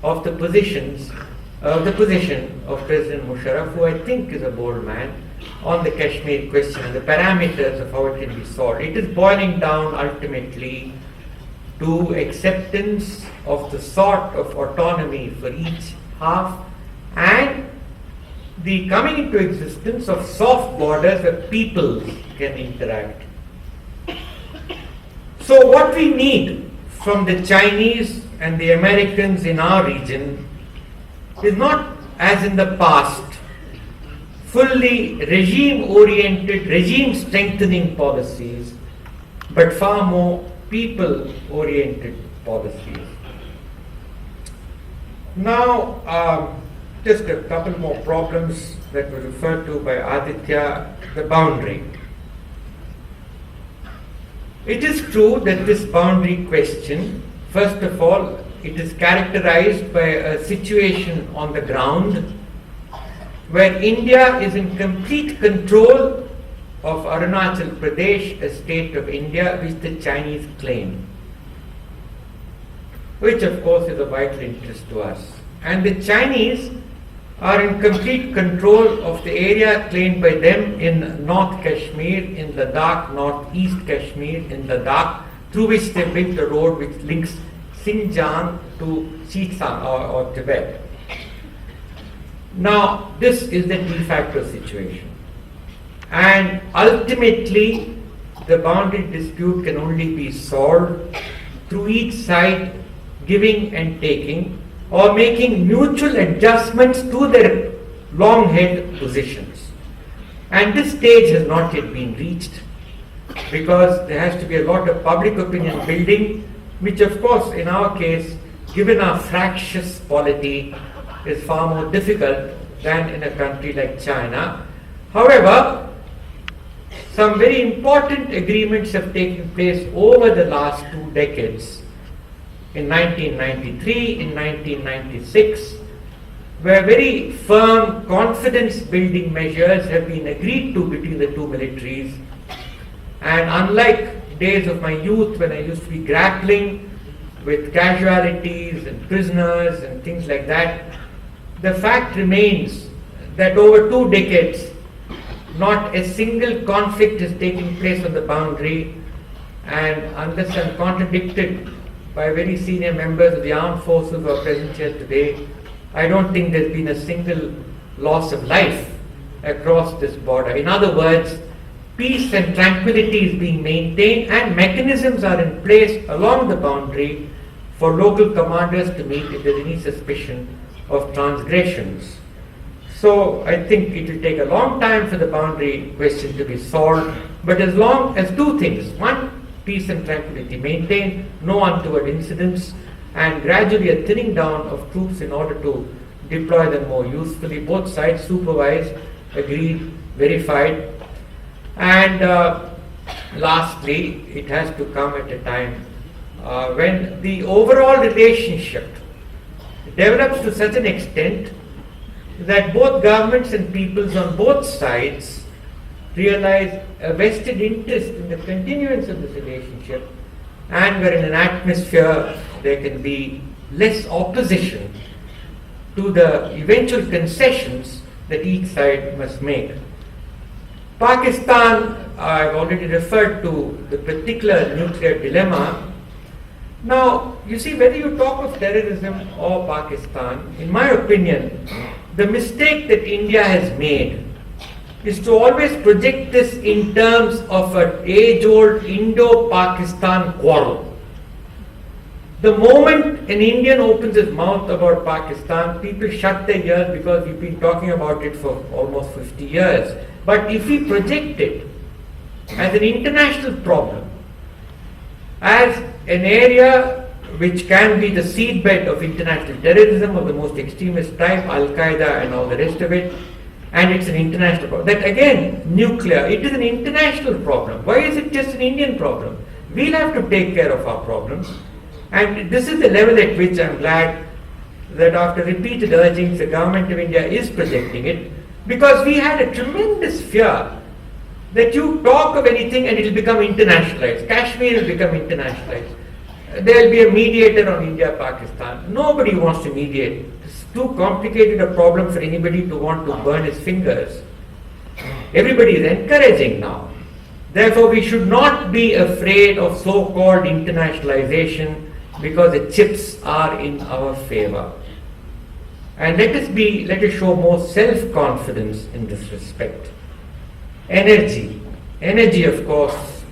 of the position of President Musharraf, who I think is a bold man, on the Kashmir question and the parameters of how it can be solved. It is boiling down ultimately to acceptance of the sort of autonomy for each half and the coming into existence of soft borders where people can interact. So what we need from the Chinese and the Americans in our region is not, as in the past, fully regime-oriented, regime-strengthening policies, but far more people-oriented policies. Now, just a couple more problems that were referred to by Aditya, the boundary. It is true that this boundary question, first of all, it is characterized by a situation on the ground where India is in complete control of Arunachal Pradesh, a state of India which the Chinese claim, which of course is of vital interest to us. And the Chinese are in complete control of the area claimed by them in North Kashmir, in Ladakh, Northeast Kashmir, in Ladakh, through which they built a road which links Xinjiang to Xizang or Tibet. Now, this is the de facto situation. And ultimately, the boundary dispute can only be solved through each side giving and taking, or making mutual adjustments to their long-held positions. And this stage has not yet been reached, because there has to be a lot of public opinion building, which of course in our case, given our fractious polity, is far more difficult than in a country like China. However, some very important agreements have taken place over the last 2 decades. In 1993, in 1996, where very firm confidence-building measures have been agreed to between the two militaries. And unlike days of my youth when I used to be grappling with casualties and prisoners and things like that, the fact remains that over 2 decades, not a single conflict is taking place on the boundary, and unless I'm contradicted by very senior members of the armed forces who are present here today, I don't think there's been a single loss of life across this border. In other words, peace and tranquility is being maintained, and mechanisms are in place along the boundary for local commanders to meet if there's any suspicion of transgressions. So I think it will take a long time for the boundary question to be solved, but as long as 2 things: one, peace and tranquility maintained, no untoward incidents, and gradually a thinning down of troops in order to deploy them more usefully, both sides supervised, agreed, verified. And lastly, it has to come at a time when the overall relationship develops to such an extent that both governments and peoples on both sides realize a vested interest in the continuance of this relationship, and where in an atmosphere there can be less opposition to the eventual concessions that each side must make. Pakistan, I've already referred to the particular nuclear dilemma. Now, you see, whether you talk of terrorism or Pakistan, in my opinion, the mistake that India has made is to always project this in terms of an age-old Indo-Pakistan quarrel. The moment an Indian opens his mouth about Pakistan, people shut their ears because we've been talking about it for almost 50 years. But if we project it as an international problem, as an area which can be the seedbed of international terrorism of the most extremist type, Al-Qaeda and all the rest of it, and it's an international problem. That again, nuclear, it is an international problem. Why is it just an Indian problem? We'll have to take care of our problems. And this is the level at which I'm glad that after repeated urgings, the government of India is projecting it, because we had a tremendous fear that you talk of anything and it will become internationalized. Kashmir will become internationalized. There will be a mediator on India-Pakistan. Nobody wants to mediate. It's too complicated a problem for anybody to want to burn his fingers. Everybody is encouraging now. Therefore, we should not be afraid of so-called internationalization because the chips are in our favor. And let us show more self-confidence in this respect. Energy, of course,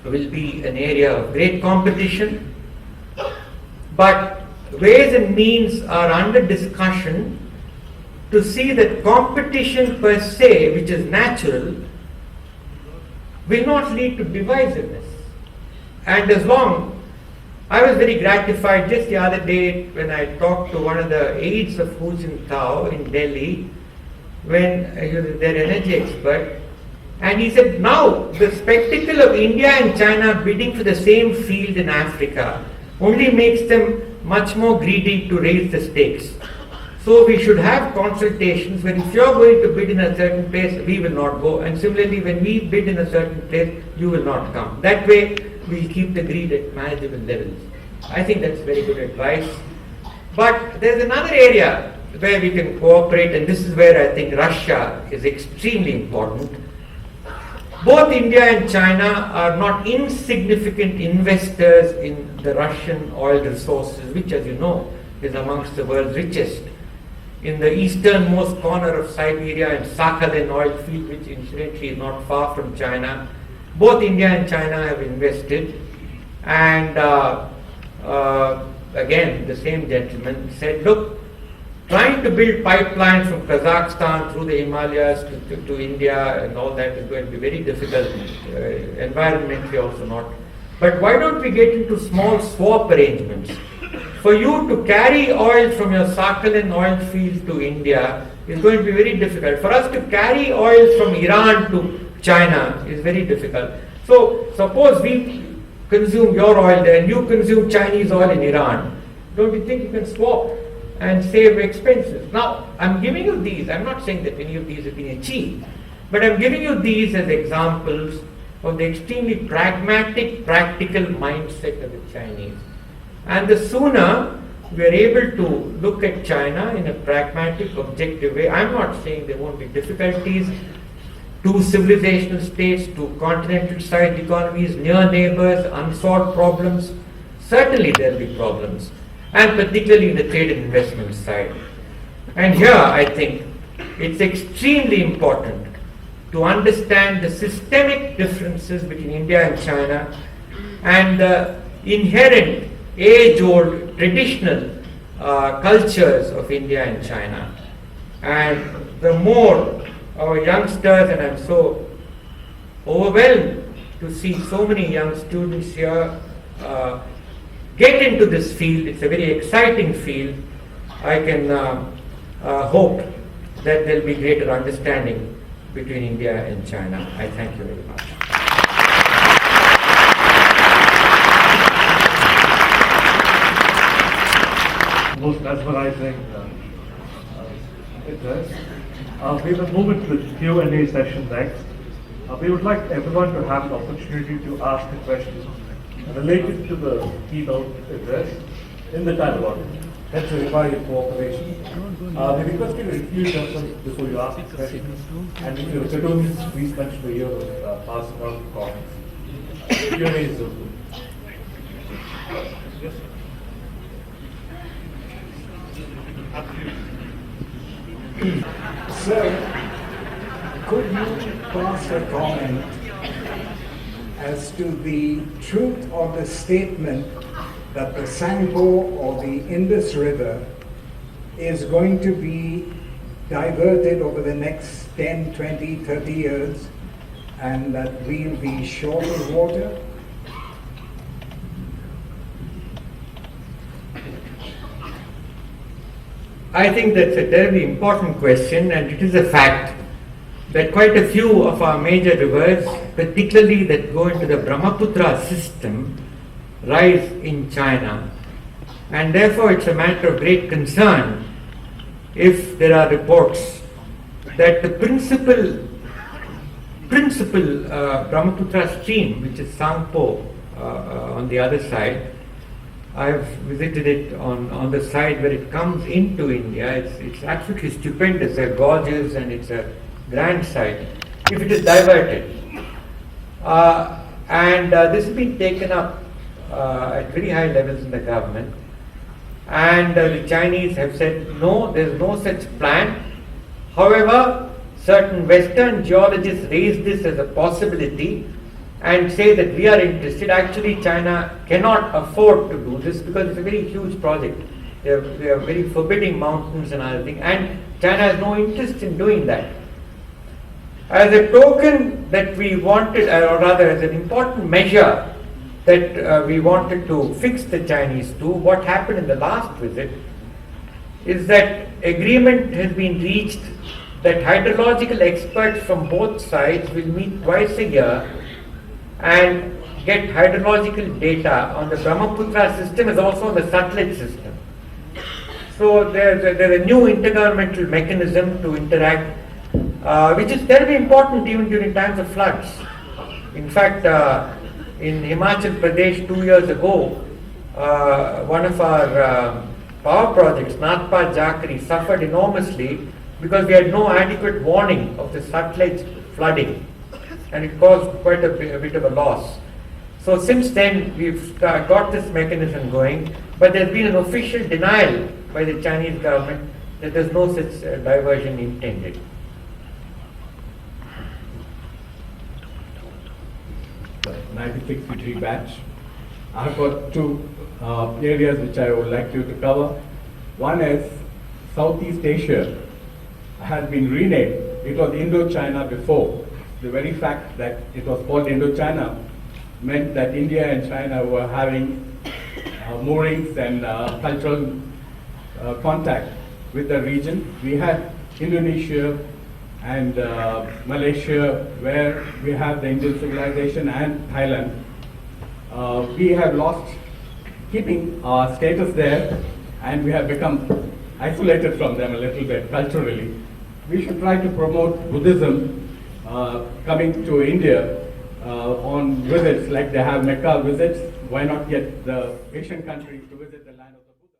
will be an area of great competition, but ways and means are under discussion to see that competition per se, which is natural, will not lead to divisiveness. And as long, I was very gratified just the other day when I talked to one of the aides of Hu Jintao in Delhi, when he was their energy expert, And he said, now the spectacle of India and China bidding for the same field in Africa only makes them much more greedy to raise the stakes. So we should have consultations when if you are going to bid in a certain place, we will not go. And similarly, when we bid in a certain place, you will not come. That way, we will keep the greed at manageable levels. I think that's very good advice. But there's another area where we can cooperate, and this is where I think Russia is extremely important. Both India and China are not insignificant investors in the Russian oil resources, which, as you know, is amongst the world's richest. In the easternmost corner of Siberia and Sakhalin oil field, which incidentally is not far from China, both India and China have invested. And again, the same gentleman said, look, trying to build pipelines from Kazakhstan through the Himalayas to India and all that is going to be very difficult, environmentally also not. But why don't we get into small swap arrangements? For you to carry oil from your Sakhalin oil field to India is going to be very difficult. For us to carry oil from Iran to China is very difficult. So suppose we consume your oil there and you consume Chinese oil in Iran. Don't you think you can swap and save expenses? Now, I'm giving you these. I'm not saying that any of these have been achieved, but I'm giving you these as examples of the extremely pragmatic, practical mindset of the Chinese. And the sooner we are able to look at China in a pragmatic, objective way, I'm not saying there won't be difficulties. Two civilizational states, two continental-sized economies, near neighbors, unsolved problems. Certainly there will be problems, and particularly in the trade and investment side. And here I think it's extremely important to understand the systemic differences between India and China and the inherent age-old traditional cultures of India and China. And the more our youngsters, and I'm so overwhelmed to see so many young students here get into this field. It's a very exciting field. I can hope that there will be greater understanding between India and China. I thank you very much. Most mesmerizing address. We will move into the Q&A session next. We would like everyone to have an opportunity to ask a question related to the keynote address in the time allotted. Hence, we require your cooperation. We request you to introduce yourself before you ask the question. And if you're Cottonians, please mention the year of passing out the comments. Q&A is open. Yes, sir. Sir, could you pass a comment as to the truth of the statement that the Sangpo or the Indus River is going to be diverted over the next 10, 20, 30 years and that we'll be short of water? I think that's a terribly important question, and it is a fact that quite a few of our major rivers, particularly that go into the Brahmaputra system, rise in China. And therefore it's a matter of great concern if there are reports that the principal Brahmaputra stream, which is Sangpo on the other side, I've visited it on the side where it comes into India. It's absolutely stupendous. There are gorges and it's a grand site. If it is diverted, and this has been taken up at very high levels in the government, and the Chinese have said no, there's no such plan. However, certain Western geologists raise this as a possibility and say that we are interested. Actually, China cannot afford to do this because it's a very huge project. They are very forbidding mountains and other things, and China has no interest in doing that. As a token that we wanted, or rather as an important measure that we wanted to fix the Chinese to, what happened in the last visit is that agreement has been reached that hydrological experts from both sides will meet twice a year and get hydrological data on the Brahmaputra system as also on the Sutlej system. So there's a new intergovernmental mechanism to interact, which is very important even during times of floods. In fact, in Himachal Pradesh 2 years ago, one of our power projects, Nathpa Jakri, suffered enormously because we had no adequate warning of the Sutlej flooding, and it caused quite a bit of a loss. So since then, we've got this mechanism going, but there's been an official denial by the Chinese government that there's no such diversion intended. The 1963 batch. I've got two areas which I would like you to cover. One is Southeast Asia has been renamed. It was Indochina before. The very fact that it was called Indochina meant that India and China were having moorings and cultural contact with the region. We had Indonesia and Malaysia, where we have the Indian civilization, and Thailand. We have lost keeping our status there, and we have become isolated from them a little bit culturally. We should try to promote Buddhism coming to India on visits, like they have Mecca visits. Why not get the Asian countries to visit the land of the Buddha?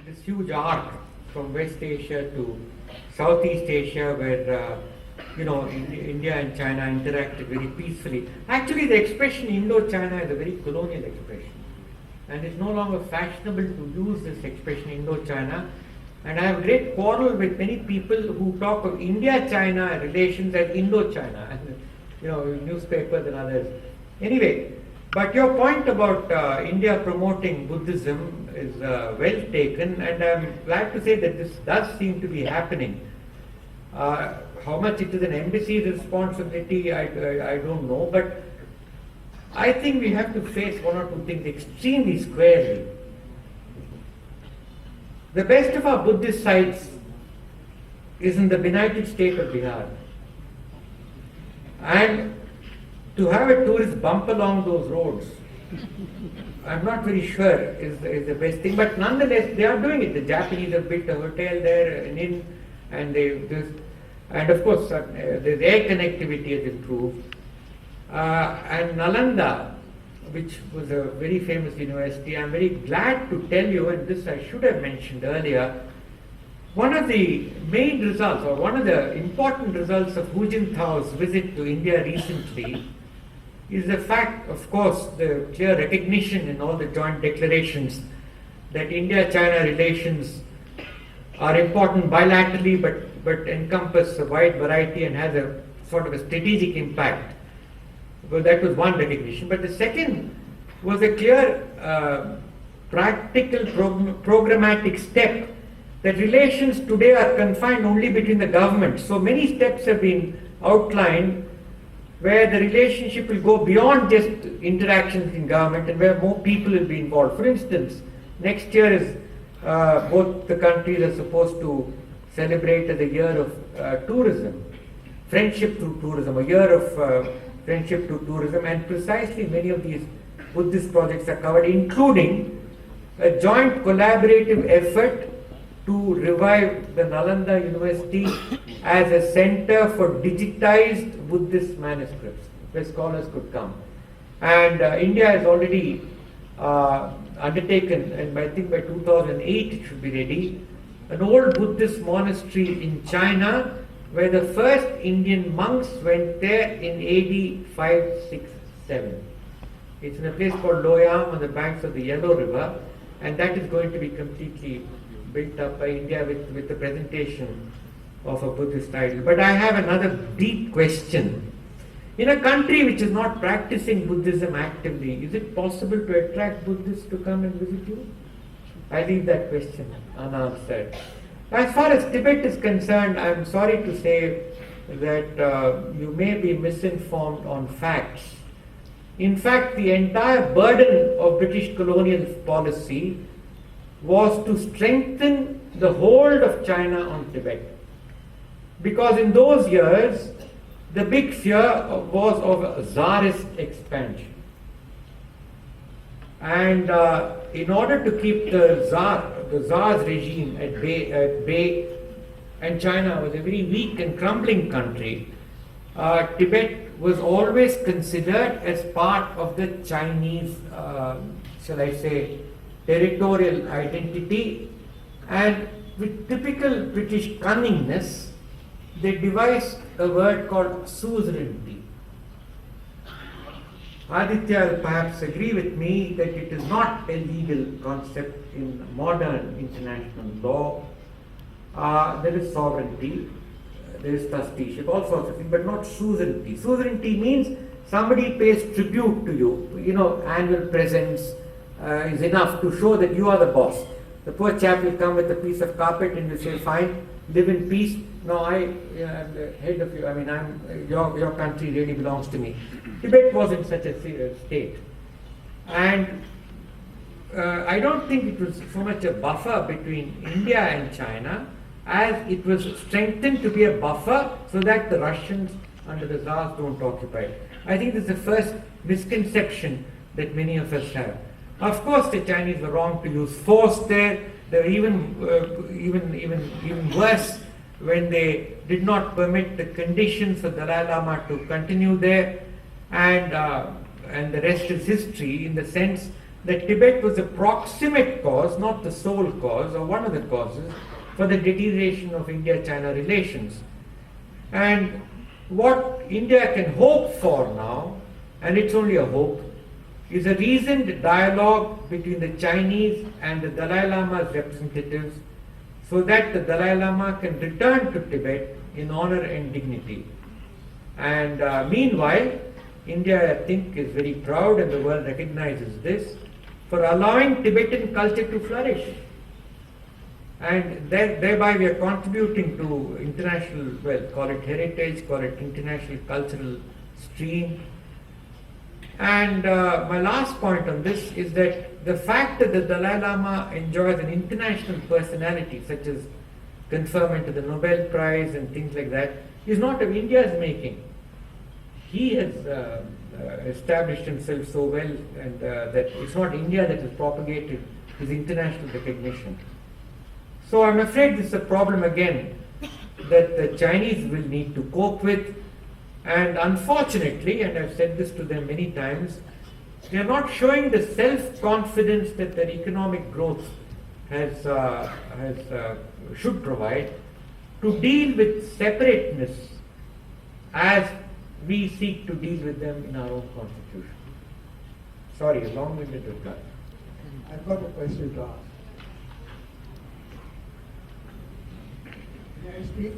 This huge arc from West Asia to Southeast Asia, where India and China interacted very peacefully. Actually, the expression Indo-China is a very colonial expression, and it's no longer fashionable to use this expression Indo-China. And I have great quarrel with many people who talk of India-China relations as Indo-China, and newspapers and others. Anyway, but your point about India promoting Buddhism is well taken, and I'm glad to say that this does seem to be happening. How much it is an embassy's responsibility, I don't know, but I think we have to face one or two things extremely squarely. The best of our Buddhist sites is in the benighted state of Bihar. And to have a tourist bump along those roads, I'm not very sure is the best thing, but nonetheless they are doing it. The Japanese have built a hotel there, an inn, and of course the air connectivity has improved. And Nalanda, which was a very famous university, I'm very glad to tell you, and this I should have mentioned earlier, one of the main results, or one of the important results of Hu Jintao's visit to India recently is the fact, of course, the clear recognition in all the joint declarations that India-China relations are important bilaterally, but encompass a wide variety and has a sort of a strategic impact. Well, that was one recognition. But the second was a clear practical programmatic step that relations today are confined only between the governments. So many steps have been outlined where the relationship will go beyond just interactions in government and where more people will be involved. For instance, next year is both the countries are supposed to celebrate as a year of tourism, friendship through tourism, a year of friendship through tourism, and precisely many of these Buddhist projects are covered, including a joint collaborative effort to revive the Nalanda University as a center for digitized Buddhist manuscripts, where scholars could come. And India has already undertaken, and I think by 2008 it should be ready, an old Buddhist monastery in China, where the first Indian monks went there in AD 567. It's in a place called Loyang on the banks of the Yellow River, and that is going to be completely built up by India with the presentation of a Buddhist idol. But I have another deep question. In a country which is not practicing Buddhism actively, is it possible to attract Buddhists to come and visit you? I leave that question unanswered. As far as Tibet is concerned, I am sorry to say that you may be misinformed on facts. In fact, the entire burden of British colonial policy was to strengthen the hold of China on Tibet. Because in those years, the big fear was of Tsarist expansion. And in order to keep the Tsar's regime at bay, and China was a very weak and crumbling country, Tibet was always considered as part of the Chinese, shall I say, territorial identity, and with typical British cunningness, they devised a word called suzerainty. Aditya will perhaps agree with me that it is not a legal concept in modern international law. There is sovereignty, there is trusteeship, all sorts of things, but not suzerainty. Suzerainty means somebody pays tribute to you. You know, annual presents is enough to show that you are the boss. The poor chap will come with a piece of carpet and you say, fine, live in peace. No, I am the head of you. I mean, your country really belongs to me. Tibet was in such a state. And I don't think it was so much a buffer between India and China as it was strengthened to be a buffer so that the Russians under the Tsars don't occupy it. I think this is the first misconception that many of us have. Of course, the Chinese were wrong to use force there. They were even worse when they did not permit the conditions for Dalai Lama to continue there, and the rest is history, in the sense that Tibet was a proximate cause, not the sole cause, or one of the causes, for the deterioration of India-China relations. And what India can hope for now, and it's only a hope, is a reasoned dialogue between the Chinese and the Dalai Lama's representatives, so that the Dalai Lama can return to Tibet in honor and dignity. And meanwhile, India, I think, is very proud, and the world recognizes this, for allowing Tibetan culture to flourish. And thereby we are contributing to international, well, call it heritage, call it international cultural stream. And my last point on this is that the fact that the Dalai Lama enjoys an international personality, such as conferment to the Nobel Prize and things like that, is not of India's making. He has established himself so well, and that it's not India that has propagated his international recognition. So I'm afraid this is a problem again that the Chinese will need to cope with. And unfortunately, and I've said this to them many times, they are not showing the self-confidence that their economic growth should provide to deal with separateness as we seek to deal with them in our own constitution. Sorry, a long-winded reply. I've got a question to ask. May I speak?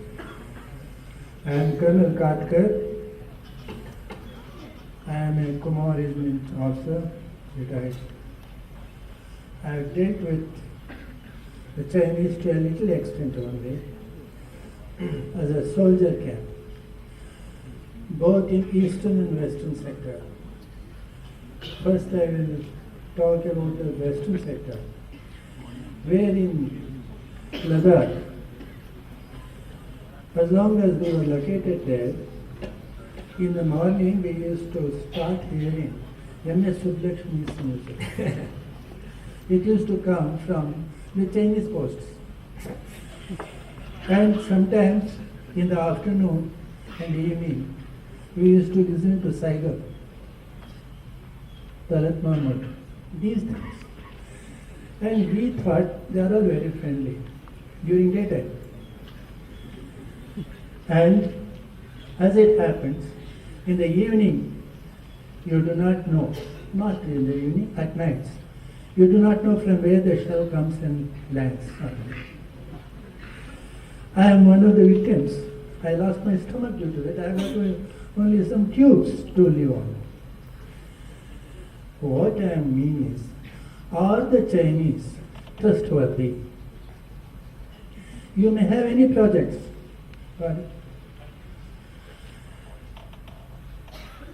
I am Colonel Katkar. I am a Kumar Regiment officer, retired. I have dealt with the Chinese to a little extent only as a soldier camp, both in eastern and western sector. First I will talk about the western sector, where in Ladakh, as long as we were located there, in the morning we used to start hearing MS Sublakshmi's music. It used to come from the Chinese posts. And sometimes in the afternoon and evening, we used to listen to Saigal, Talat Mahmud, these things. And we thought they are all very friendly during daytime. And as it happens, in the evening, you do not know, not in the evening, at nights, you do not know from where the shell comes and lands. I am one of the victims. I lost my stomach due to it. I got only some tubes to live on. What I mean is, are the Chinese trustworthy. You may have any projects, but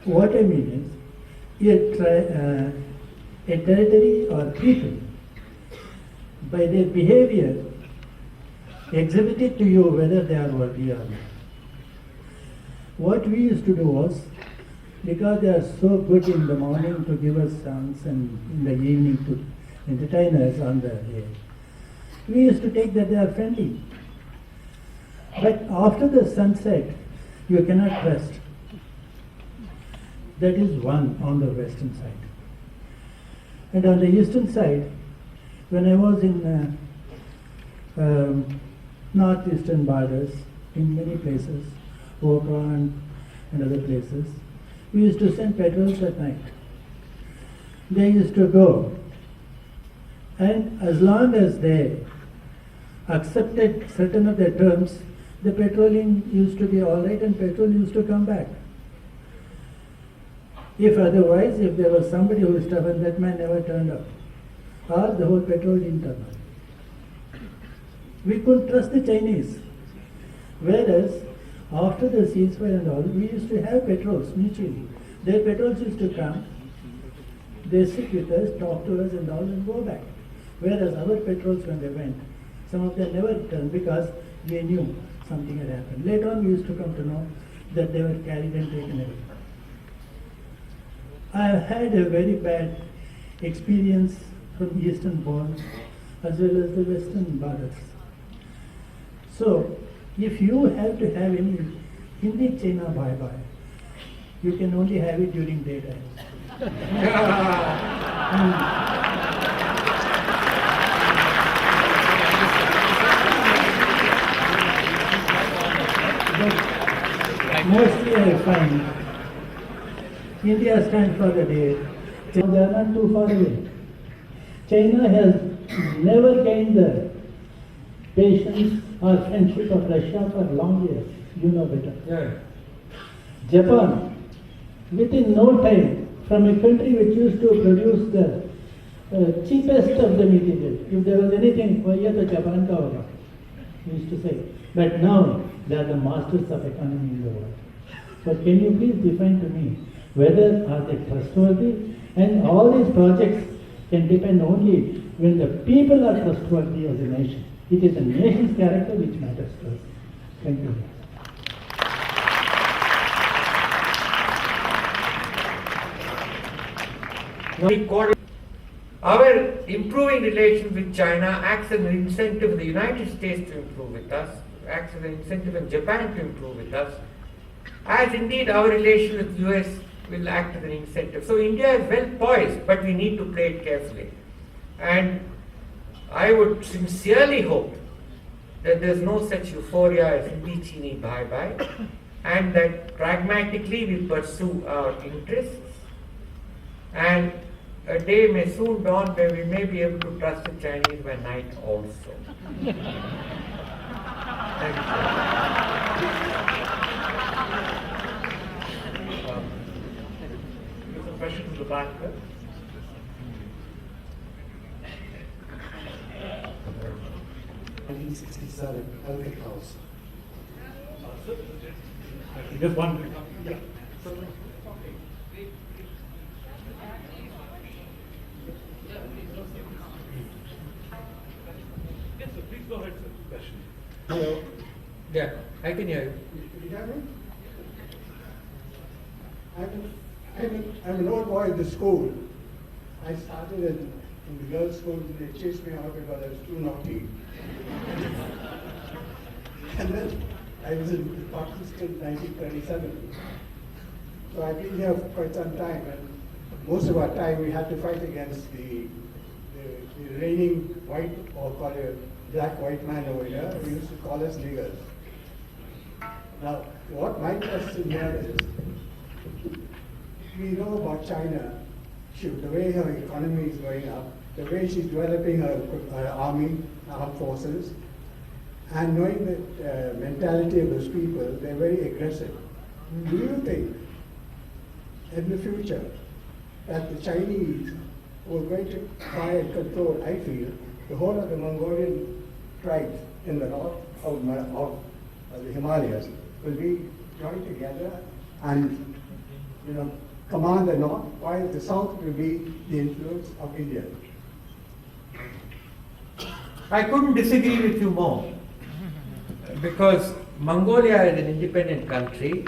what I mean is, a territory or people, by their behavior, exhibit it to you whether they are worthy or not. What we used to do was, because they are so good in the morning to give us songs and in the evening to entertain us on the day, we used to take that they are friendly. But after the sunset, you cannot trust. That is one on the western side. And on the eastern side, when I was in northeastern borders, in many places, Oakland and other places, we used to send patrols at night. They used to go, and as long as they accepted certain of their terms, the patrolling used to be all right and patrol used to come back. If otherwise, if there was somebody who was stubborn, that man never turned up, or the whole patrol didn't turn up. We couldn't trust the Chinese. Whereas, after the ceasefire and all, we used to have patrols mutually. Their patrols used to come, they sit with us, talk to us and all, and go back. Whereas our patrols, when they went, some of them never returned because they knew something had happened. Later on, we used to come to know that they were carried and taken away. I have had a very bad experience from eastern borders as well as the western borders. So, if you have to have any Hindi China bye-bye, you can only have it during daytime. But mostly I find India stands for the day. They are not too far away. China has never gained the patience or friendship of Russia for long years. You know better. Yeah. Japan, within no time, from a country which used to produce the cheapest of the material, if there was anything, oh yeah, the Japan ka hoga, we used to say. But now, they are the masters of economy in the world. But can you please define to me whether are they trustworthy? And all these projects can depend only when the people are trustworthy as a nation. It is a nation's character which matters to us. Thank you. Our improving relations with China acts as an incentive for the United States to improve with us, acts as an incentive for Japan to improve with us, as indeed our relation with the US will act as an incentive. So India is well poised, but we need to play it carefully. And I would sincerely hope that there's no such euphoria as Hindi Chini bye-bye, and that pragmatically we pursue our interests, and a day may soon dawn where we may be able to trust the Chinese by night also. Thank you. There's a question from the back there. 1967, Elgin House. Just one. Yeah. Yes, sir. Please go ahead, sir. Question. Hello. Yeah, I can hear you. Can you hear me? I'm an old boy at the school. I started in the girls' school, and they chased me out because I was too naughty. And then I was in the Parkland School in 1937. So I've been here for quite some time, and most of our time we had to fight against the reigning white, or call it black white man over here, who used to call us niggers. Now, what my question here is, we know about China, the way her economy is going up, the way she's developing her army, armed forces, and knowing the mentality of those people, they're very aggressive. Do you think, in the future, that the Chinese who are going to try and control, I feel, the whole of the Mongolian tribes in the north of the Himalayas will be joined together and, command the north, while the south will be the influence of India. I couldn't disagree with you more, because Mongolia is an independent country,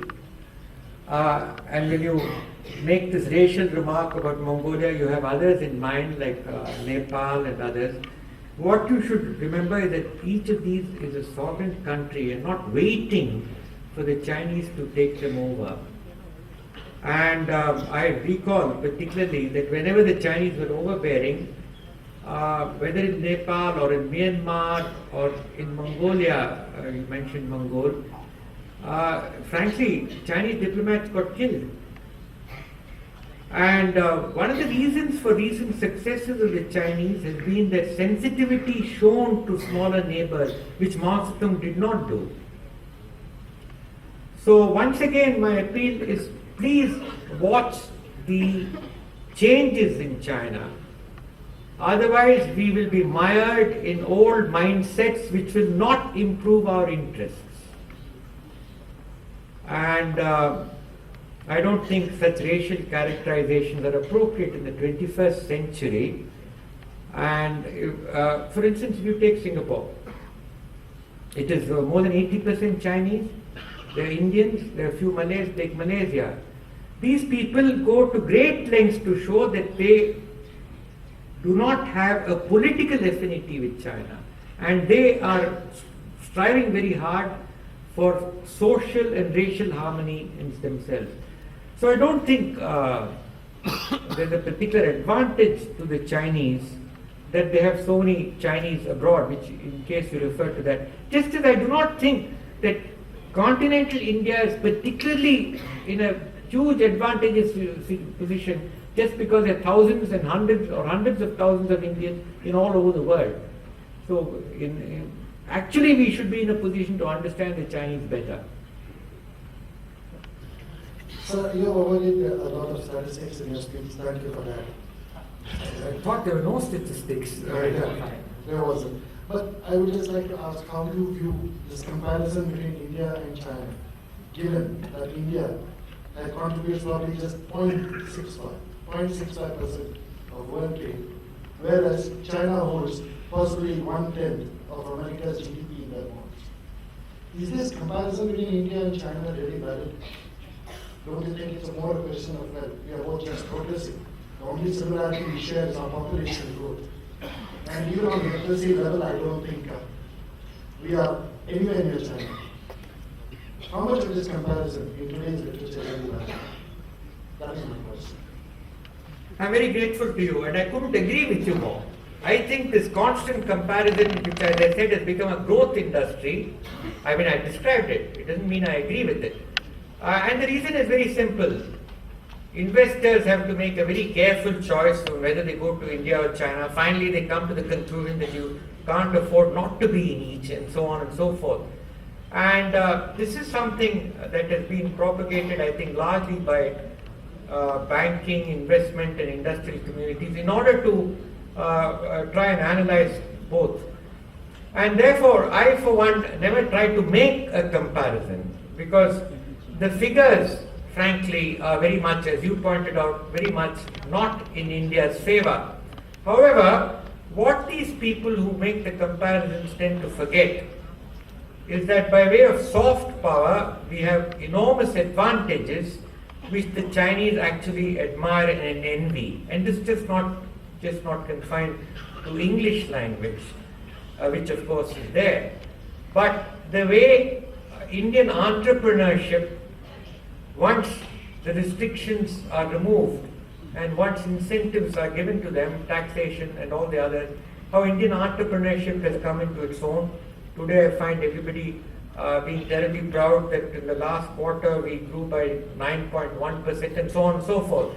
and when you make this racial remark about Mongolia, you have others in mind like Nepal and others. What you should remember is that each of these is a sovereign country and not waiting for the Chinese to take them over. And I recall particularly that whenever the Chinese were overbearing, whether in Nepal or in Myanmar or in Mongolia, you mentioned Mongol, frankly, Chinese diplomats got killed. And one of the reasons for recent successes of the Chinese has been their sensitivity shown to smaller neighbors, which Mao Zedong did not do. So once again, my appeal is, please watch the changes in China. Otherwise, we will be mired in old mindsets which will not improve our interests. And I don't think such racial characterizations are appropriate in the 21st century. And for instance, if you take Singapore, it is more than 80% Chinese. There are Indians, there are a few Malays. Take Malaysia. These people go to great lengths to show that they do not have a political affinity with China, and they are striving very hard for social and racial harmony in themselves. So I don't think there's a particular advantage to the Chinese that they have so many Chinese abroad, which in case you refer to that. Just as I do not think that continental India is particularly in a huge advantageous position just because there are thousands and hundreds or hundreds of thousands of Indians in all over the world. So actually we should be in a position to understand the Chinese better. Sir, you overlaid a lot of statistics in your speech. Thank you for that. I thought there were no statistics. Yeah, there wasn't. But I would just like to ask, how do you view this comparison between India and China, given that India contributes probably just 0.65% of world trade, whereas China holds possibly 1/10 of America's GDP in their bonds. Is this comparison between India and China really valid? Don't you think it's more a question of, well, we are both just progressing? The only similarity we share is our population growth. And even on the literacy level, I don't think we are anywhere near China. How much of this comparison in today's literature really matters? That is my question. I'm very grateful to you, and I couldn't agree with you more. I think this constant comparison, which as I said has become a growth industry, I mean I described it, it doesn't mean I agree with it. And the reason is very simple. Investors have to make a very careful choice on whether they go to India or China. Finally they come to the conclusion that you can't afford not to be in each, and so on and so forth. And this is something that has been propagated, I think, largely by banking, investment and industrial communities in order to try and analyze both. And therefore, I for one never try to make a comparison, because the figures, frankly, are very much, as you pointed out, very much not in India's favor. However, what these people who make the comparisons tend to forget is that by way of soft power, we have enormous advantages which the Chinese actually admire and envy. And this is just not confined to English language, which of course is there. But the way Indian entrepreneurship, once the restrictions are removed and once incentives are given to them, taxation and all the others, how Indian entrepreneurship has come into its own. Today I find everybody being terribly proud that in the last quarter we grew by 9.1% and so on and so forth.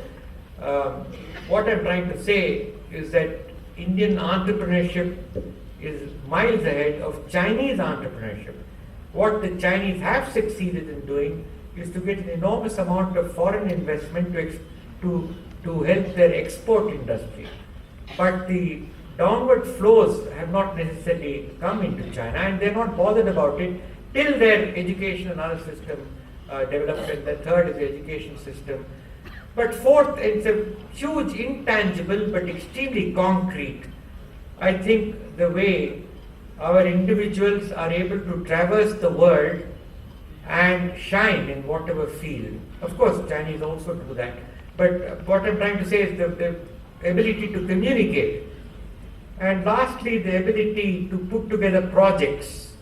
What I'm trying to say is that Indian entrepreneurship is miles ahead of Chinese entrepreneurship. What the Chinese have succeeded in doing is to get an enormous amount of foreign investment to help their export industry. But the downward flows have not necessarily come into China, and they're not bothered about it till their education and other system develops, and the third is the education system. But fourth, it's a huge, intangible, but extremely concrete. I think the way our individuals are able to traverse the world and shine in whatever field. Of course, Chinese also do that. But what I'm trying to say is the ability to communicate. And lastly, the ability to put together projects.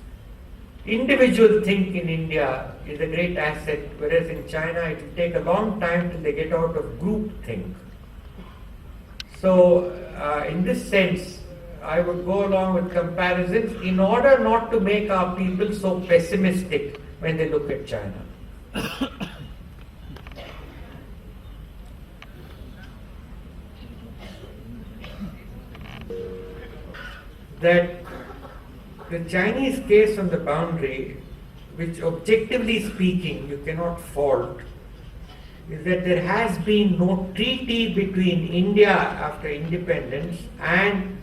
Individual think in India is a great asset, whereas in China it will take a long time till they get out of group think. So, in this sense, I would go along with comparisons in order not to make our people so pessimistic when they look at China. That the Chinese case on the boundary, which objectively speaking you cannot fault, is that there has been no treaty between India after independence and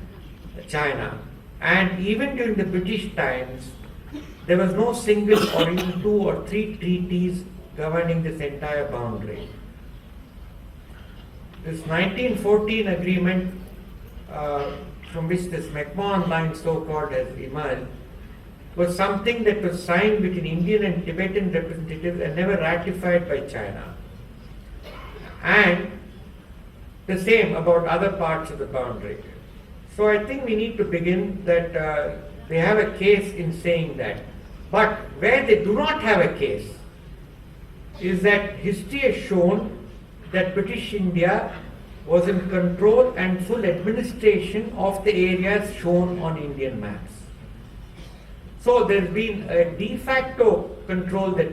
China. And even during the British times, there was no single or even 2 or 3 treaties governing this entire boundary. This 1914 agreement, from which this McMahon line so-called has emerged, was something that was signed between Indian and Tibetan representatives and never ratified by China. And the same about other parts of the boundary. So I think we need to begin that they have a case in saying that. But where they do not have a case is that history has shown that British India was in control and full administration of the areas shown on Indian maps. So there's been a de facto control that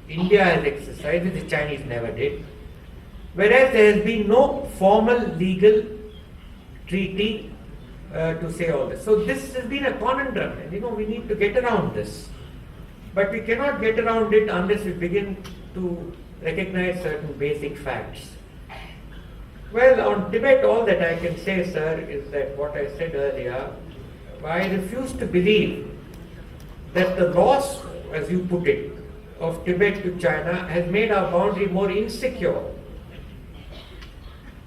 India has exercised, which the Chinese never did, whereas there has been no formal legal treaty to say all this. So this has been a conundrum, and we need to get around this. But we cannot get around it unless we begin to recognize certain basic facts. Well, on Tibet, all that I can say, sir, is that what I said earlier, I refuse to believe that the loss, as you put it, of Tibet to China has made our boundary more insecure.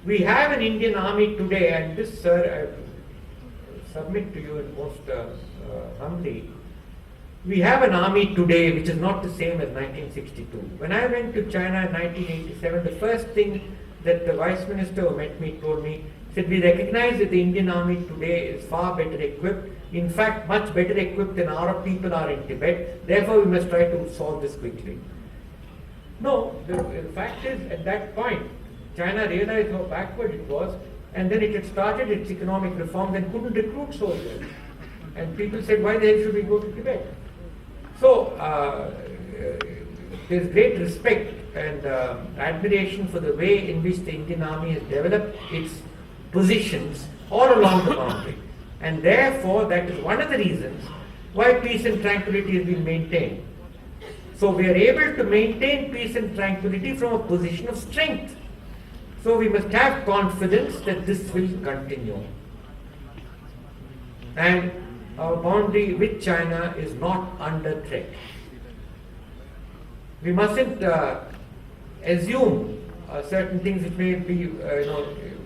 We have an Indian army today, and this, sir, I submit to you in most humbly, we have an army today which is not the same as 1962. When I went to China in 1987, the first thing that the Vice Minister who met me told me, said, we recognize that the Indian army today is far better equipped, in fact much better equipped than our people are in Tibet, therefore we must try to solve this quickly. No, the fact is, at that point, China realized how backward it was, and then it had started its economic reforms and couldn't recruit soldiers. And people said, why the hell should we go to Tibet? So, there's great respect and admiration for the way in which the Indian army has developed its positions all along the boundary. And therefore, that is one of the reasons why peace and tranquility has been maintained. So we are able to maintain peace and tranquility from a position of strength. So we must have confidence that this will continue. And our boundary with China is not under threat. We mustn't assume certain things which may be,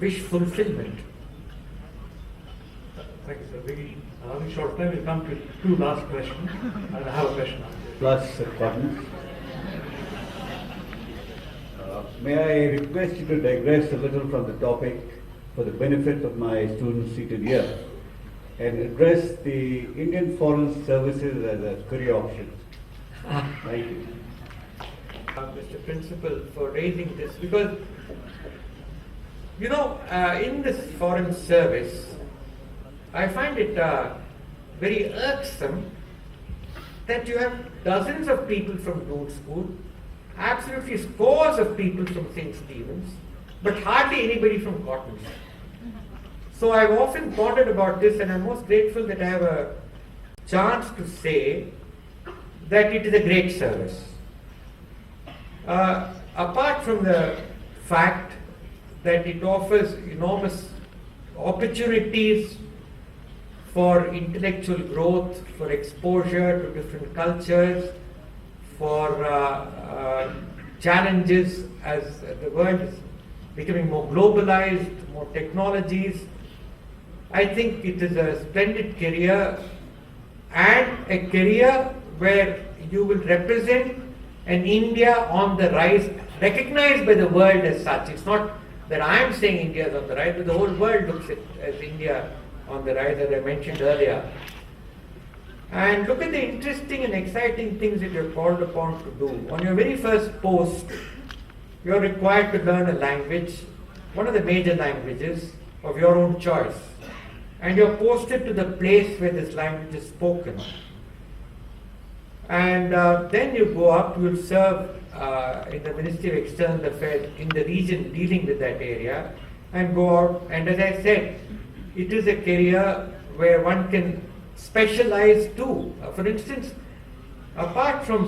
wish fulfillment. Thank you, sir. Very short time. We'll come to 2 last questions. And I have a question. Plus questions. May I request you to digress a little from the topic for the benefit of my students seated here and address the Indian Foreign Services as a career option. Thank you. Mr. Principal, for raising this, because in this foreign service, I find it very irksome that you have dozens of people from Doon School, absolutely scores of people from St. Stephen's, but hardly anybody from Cotton. So I've often pondered about this, and I'm most grateful that I have a chance to say that it is a great service. Apart from the fact that it offers enormous opportunities for intellectual growth, for exposure to different cultures, for challenges as the world is becoming more globalized, more technologies. I think it is a splendid career, and a career where you will represent an India on the rise, recognized by the world as such. It's not that I am saying India is on the rise, but the whole world looks at as India on the rise, as I mentioned earlier. And look at the interesting and exciting things that you're called upon to do. On your very first post, you're required to learn a language, one of the major languages of your own choice. And you're posted to the place where this language is spoken. And then you go up, you'll serve in the Ministry of External Affairs in the region dealing with that area, and go out. And as I said, it is a career where one can specialize too. For instance, apart from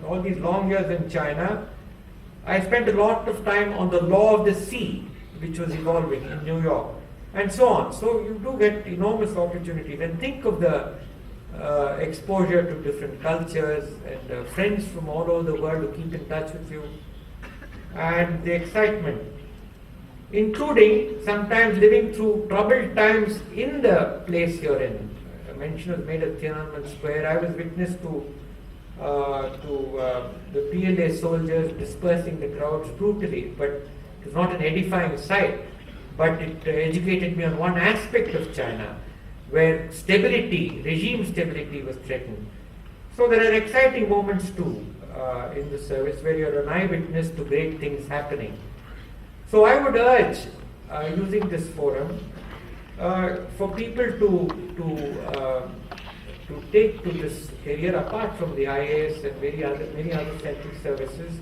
all these long years in China, I spent a lot of time on the law of the sea, which was evolving in New York, and so on. So you do get enormous opportunities. And think of the exposure to different cultures and friends from all over the world who keep in touch with you, and the excitement, including sometimes living through troubled times in the place you're in. A mention was made at Tiananmen Square. I was witness to the PLA soldiers dispersing the crowds brutally, but it was not an edifying sight. But it educated me on one aspect of China, where stability, regime stability was threatened. So there are exciting moments too in the service where you're an eyewitness to great things happening. So I would urge, using this forum, for people to take to this career apart from the IAS and many other central services.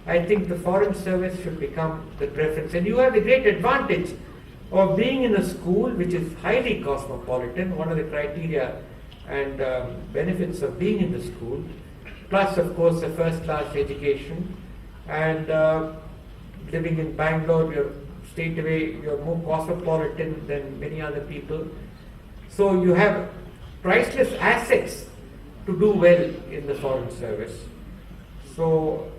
I think the foreign service should become the preference. And you have the great advantage of being in a school which is highly cosmopolitan, one of the criteria and benefits of being in the school, plus of course a first-class education, and living in Bangalore, you're straight away, you're more cosmopolitan than many other people. So you have priceless assets to do well in the foreign service. So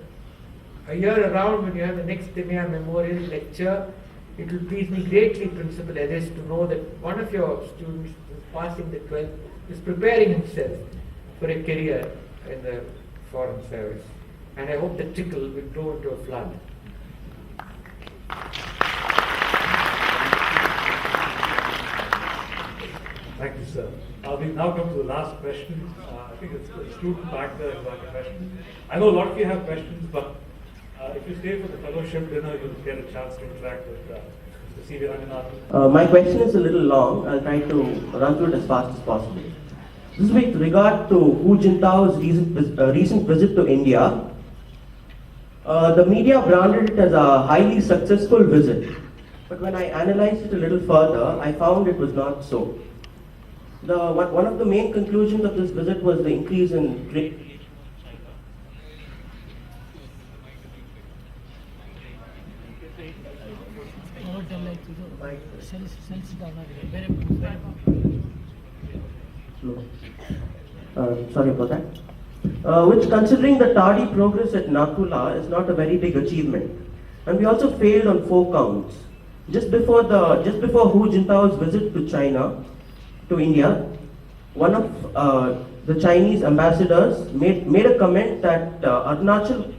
a year around, when you have the next Thimayya Memorial Lecture, it will please me greatly, Principal Ellis, to know that one of your students who's passing the 12th is preparing himself for a career in the foreign service. And I hope the trickle will grow into a flood. Thank you, sir. We now come to the last question. I think it's the student back there who has a question. I know a lot of you have questions, but if you stay for the fellowship dinner, you'll get a chance to interact with Mr. C.V. Ranganathan. My question is a little long. I'll try to run through it as fast as possible. This is with regard to Hu Jintao's recent visit to India. The media branded it as a highly successful visit, but when I analyzed it a little further, I found it was not so. One of the main conclusions of this visit was the increase in trade. Sorry about that. Which, considering the tardy progress at Nakula, is not a very big achievement. And we also failed on 4 counts. Just before Hu Jintao's visit to China, to India, one of the Chinese ambassadors made a comment that Arunachal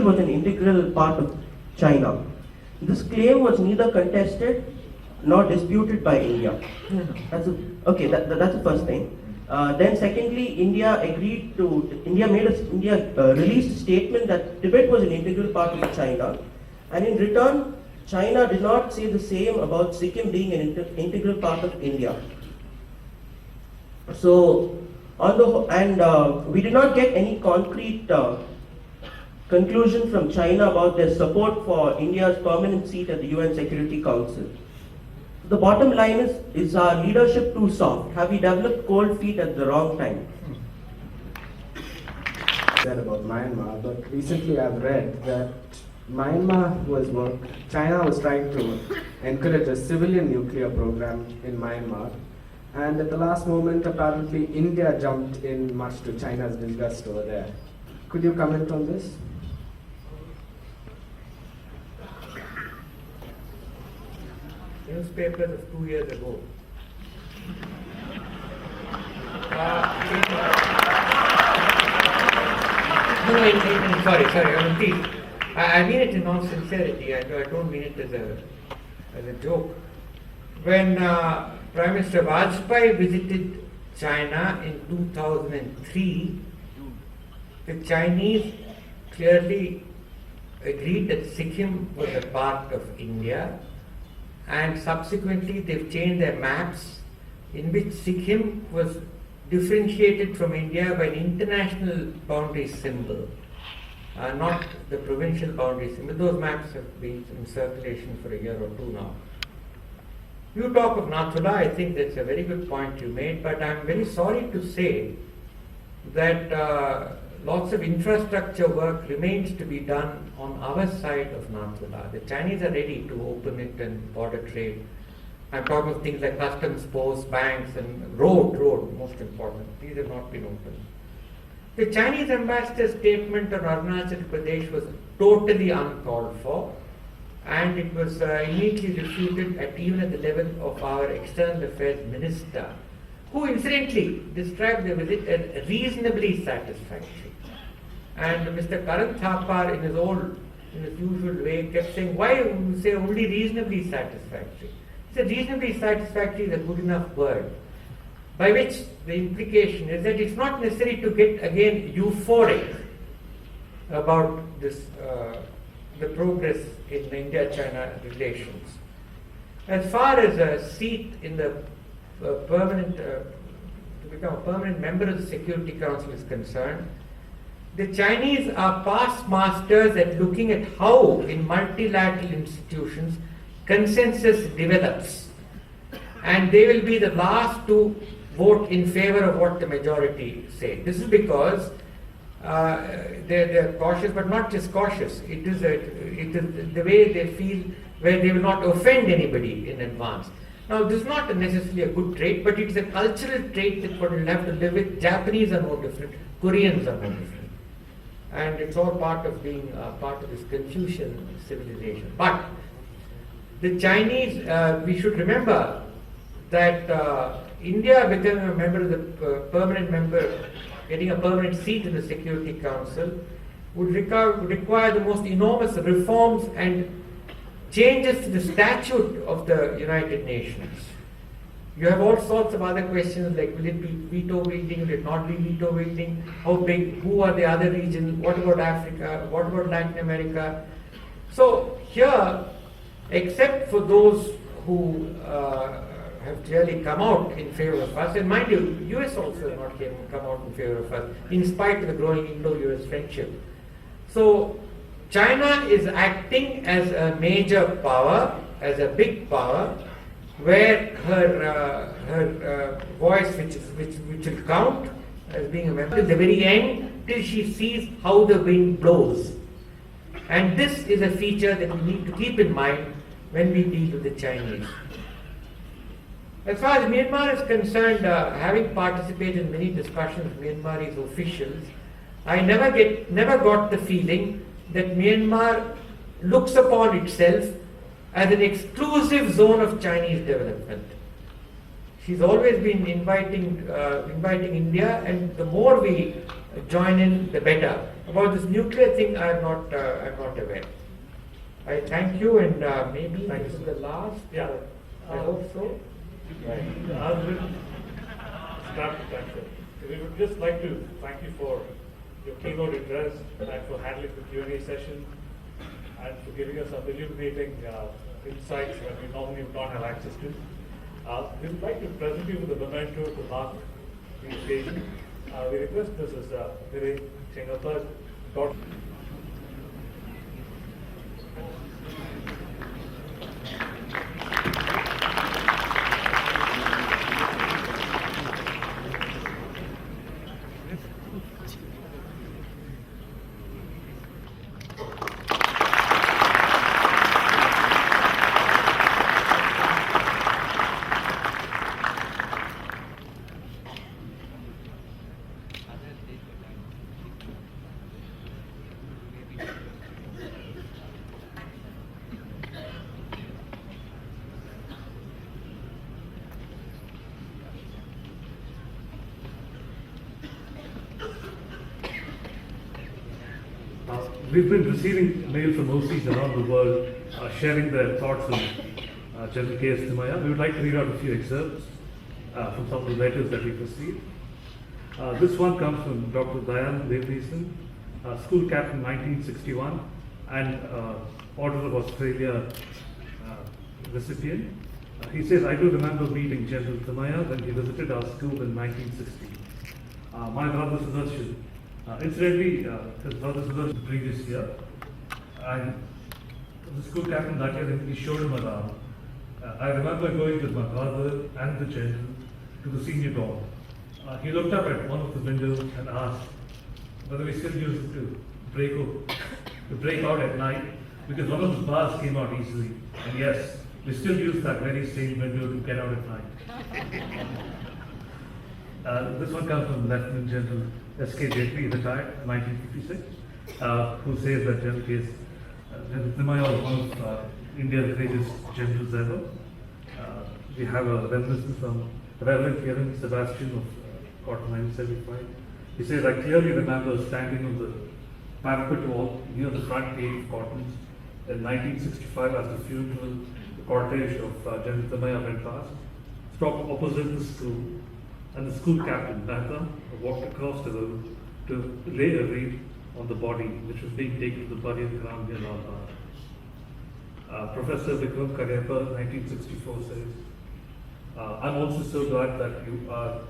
was an integral part of China. This claim was neither contested nor disputed by India. That's the first thing. Then secondly, India released a statement that Tibet was an integral part of China, and in return, China did not say the same about Sikkim being an integral part of India. So, we did not get any concrete conclusion from China about their support for India's permanent seat at the UN Security Council. The bottom line is our leadership too soft? Have we developed cold feet at the wrong time? Said about Myanmar, but recently I've read that China was trying to encourage a civilian nuclear program in Myanmar, and at the last moment, apparently, India jumped in, much to China's disgust over there. Could you comment on this? Newspapers of 2 years ago. Sorry, please. I mean it in all sincerity. I don't mean it as a joke. When Prime Minister Vajpayee visited China in 2003, the Chinese clearly agreed that Sikkim was a part of India, and subsequently they've changed their maps in which Sikkim was differentiated from India by an international boundary symbol, not the provincial boundary symbol. Those maps have been in circulation for a year or two now. You talk of Nathula, I think that's a very good point you made, but I'm very sorry to say that lots of infrastructure work remains to be done on our side of Nathula. The Chinese are ready to open it and border trade. I'm talking of things like customs posts, banks, and road, most important. These have not been opened. The Chinese ambassador's statement on Arunachal Pradesh was totally uncalled for, and it was immediately refuted even at the level of our external affairs minister, who incidentally described the visit as reasonably satisfactory. And Mr. Karan Thapar, in his usual way, kept saying, why you say only reasonably satisfactory? He said reasonably satisfactory is a good enough word, by which the implication is that it's not necessary to get again euphoric about this, the progress in the India-China relations. As far as a seat in the to become a permanent member of the Security Council is concerned, the Chinese are past masters at looking at how in multilateral institutions consensus develops, and they will be the last to vote in favor of what the majority say. This is because they're cautious, but not just cautious. It is the way they feel, where they will not offend anybody in advance. Now, this is not necessarily a good trait, but it is a cultural trait that one will have to live with. Japanese are no different, Koreans are no different. And it's all part of being part of this Confucian civilization. But the Chinese, we should remember that India becoming a member of the permanent member, getting a permanent seat in the Security Council, would require the most enormous reforms and changes to the statute of the United Nations. You have all sorts of other questions like, will it be veto wielding, will it not be veto wielding, how big, who are the other regions, what about Africa, what about Latin America? So here, except for those who have clearly come out in favor of us, and mind you, US also has not come out in favor of us, in spite of the growing Indo-US friendship. So China is acting as a major power, as a big power, where her voice, which will count as being a member, at the very end, till she sees how the wind blows. And this is a feature that we need to keep in mind when we deal with the Chinese. As far as Myanmar is concerned, having participated in many discussions with Myanmarese officials, I never got the feeling that Myanmar looks upon itself as an exclusive zone of Chinese development. She's always been inviting India, and the more we join in, the better. About this nuclear thing, I'm not aware. I thank you, and maybe this is the last. Yeah. I hope so. Right. Start the time. We would just like to thank you for your keynote address and for handling the Q&A session and for giving us some illuminating insights that we normally would not have access to. We would like to present you with a memento to mark the occasion. We request Mrs. Viren Chengappa, we've been receiving mail from OCs around the world sharing their thoughts on General KS Thimayya. We would like to read out a few excerpts from some of the letters that we've received. This one comes from Dr. Dayan Devneesan, school captain 1961 and Order of Australia recipient. He says, I do remember meeting General Thimayya when he visited our school in 1960. My brother Sudarshan, incidentally, his brother Sudarshan the previous year, and the school captain that year, he showed him around. I remember going with my brother and the general to the senior dorm. He looked up at one of the windows and asked whether we still use it to break out at night, because one of the bars came out easily. And yes, we still use that very same window to get out at night. This one comes from Lieutenant General S.K. Jetri, retired 1956, who says that General Thimayya was one of India's greatest generals ever. We have a reminiscence from Reverend Kieran Sebastian of Cotton 1975. He says, I clearly remember standing on the parapet wall near the front gate of Cotton's in 1965 as the funeral cortege of General Thimayya went past, stopped opposite the school, and the school captain, Mehta, walked across the road to lay a wreath on the body, which was being taken to the burial ground near Lalbagh. Professor Vikram Karyappa, 1964, says, I'm also so glad that you are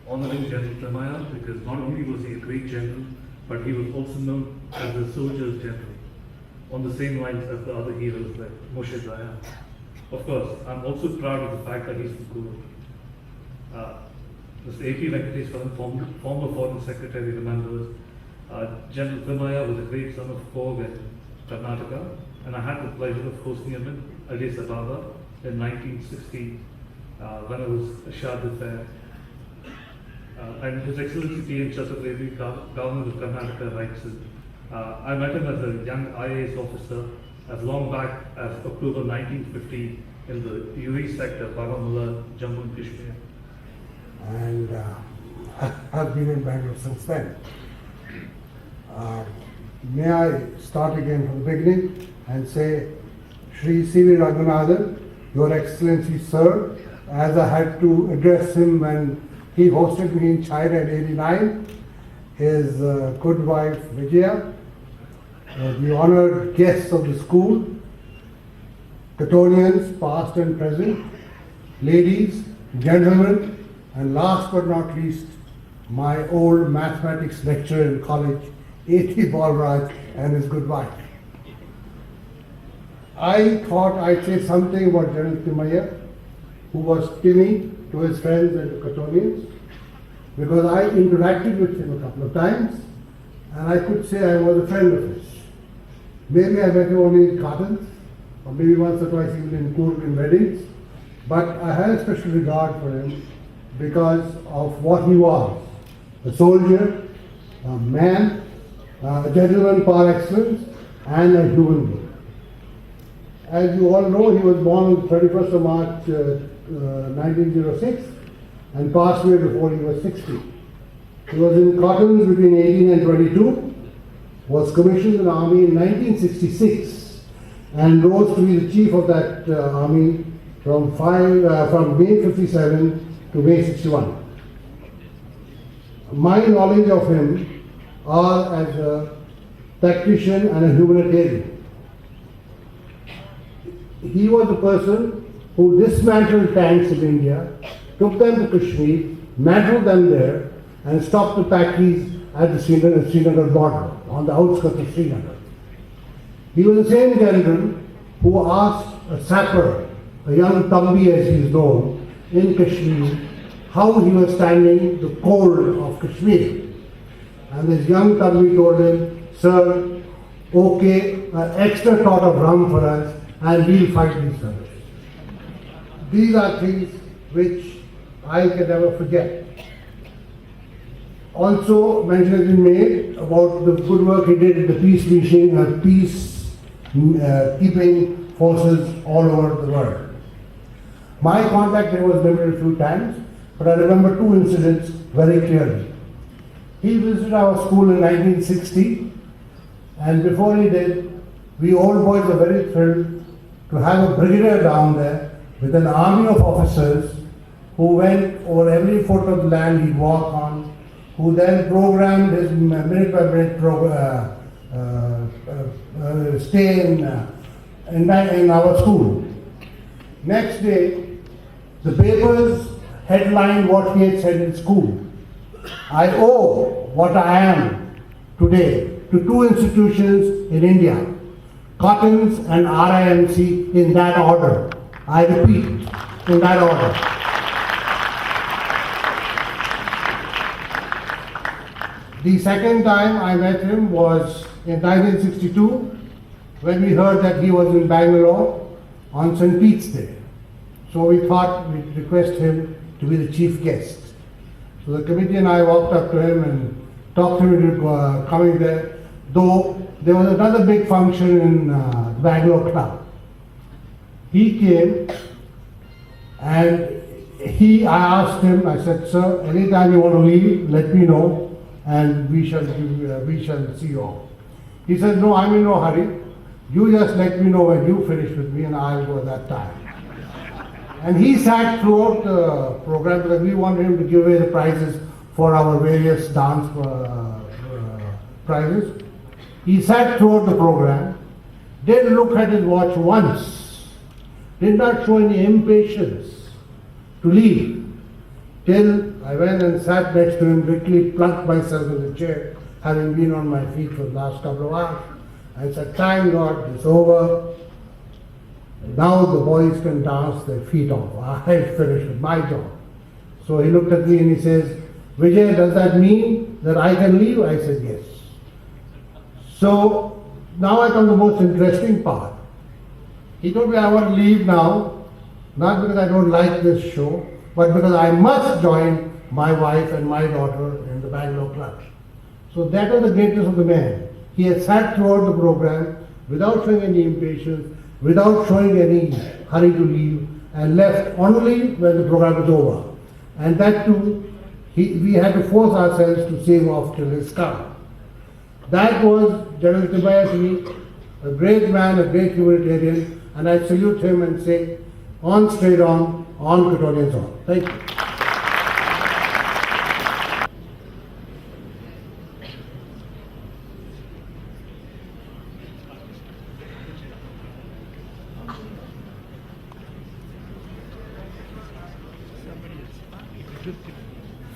honoring General Thimayya, because not only was he a great general, but he was also known as a soldier's general, on the same lines as the other heroes like Moshe Dayan. Of course, I'm also proud of the fact that he's from Guru. Mr. A.P. Venkateswaran, former Foreign Secretary, remembers General Thimayya was a great son of Korg in Karnataka, and I had the pleasure of hosting him in Addis Ababa in 1960 when I was a Shah d'Affaires. And His Excellency P.N. Chaturvedi, Governor of Karnataka, writes it. I met him as a young IAS officer as long back as October 1950 in the UAE sector, Baramulla, Jammu and Kashmir. And have been in Bangalore since then. May I start again from the beginning and say, Shri C.V. Ranganathan, Your Excellency Sir, as I had to address him when he hosted me in China in '89, his good wife Vijaya, the honored guests of the school, Cottonians past and present, ladies, gentlemen, and last but not least, my old mathematics lecturer in college, A.T. Balraj, and his good wife. I thought I'd say something about General Thimayya, who was skinny to his friends and to Cottonians, because I interacted with him a couple of times, and I could say I was a friend of his. Maybe I met him only in cartons, or maybe once or twice even in Kurg in weddings, but I had a special regard for him because of what he was: a soldier, a man, a gentleman par excellence, and a human being. As you all know, he was born on the 31st of March 1906 and passed away before he was 60. He was in cottons between 18 and 22, was commissioned in the army in 1966 and rose to be the chief of that army from May 57 to May 61. My knowledge of him are as a tactician and a humanitarian. He was the person who dismantled tanks in India, took them to Kashmir, mantled them there, and stopped the Pakis at the Srinagar border, on the outskirts of Srinagar. He was the same general who asked a sapper, a young Tambi as he is known, in Kashmir, how he was standing the cold of Kashmir. And this young Tambi told him, sir, okay, an extra tot of rum for us, and we'll fight these fellows. These are things which I can never forget. Also, mention has been made about the good work he did in the peace keeping forces all over the world. My contact there was limited a few times, but I remember two incidents very clearly. He visited our school in 1960 And before he did, we old boys were very thrilled to have a brigadier down there with an army of officers who went over every foot of land he'd walk on, who then programmed his minute by minute stay in our school. Next day, the papers headlined what he had said in school. I owe what I am today to two institutions in India, Cottons and RIMC, in that order. I repeat, in that order. The second time I met him was in 1962, when we heard that he was in Bangalore on St. Pete's Day. So we thought we'd request him to be the chief guest. So the committee and I walked up to him and talked him into coming there, though there was another big function in the Bangalore club. He came and I asked him, I said, sir, anytime you want to leave, let me know and we shall see you off. He said, no, I'm in no hurry. You just let me know when you finish with me and I'll go at that time. And he sat throughout the program because we wanted him to give away the prizes for our various dance prizes. He sat throughout the program, didn't look at his watch once, did not show any impatience to leave, till I went and sat next to him, quickly plunked myself in the chair, having been on my feet for the last couple of hours. I said, thank God, it's over. Now the boys can dance their feet off. I finished with my job. So he looked at me and he says, Vijay, does that mean that I can leave? I said, yes. So now I come to the most interesting part. He told me I want to leave now, not because I don't like this show, but because I must join my wife and my daughter in the Bangalore club. So that was the greatness of the man. He had sat throughout the program without showing any impatience, without showing any hurry to leave, and left only when the program was over. And that too, we had to force ourselves to save off till his come. That was General Thimayya to me, a great man, a great humanitarian, and I salute him and say, on straight on Cottonians on. Thank you.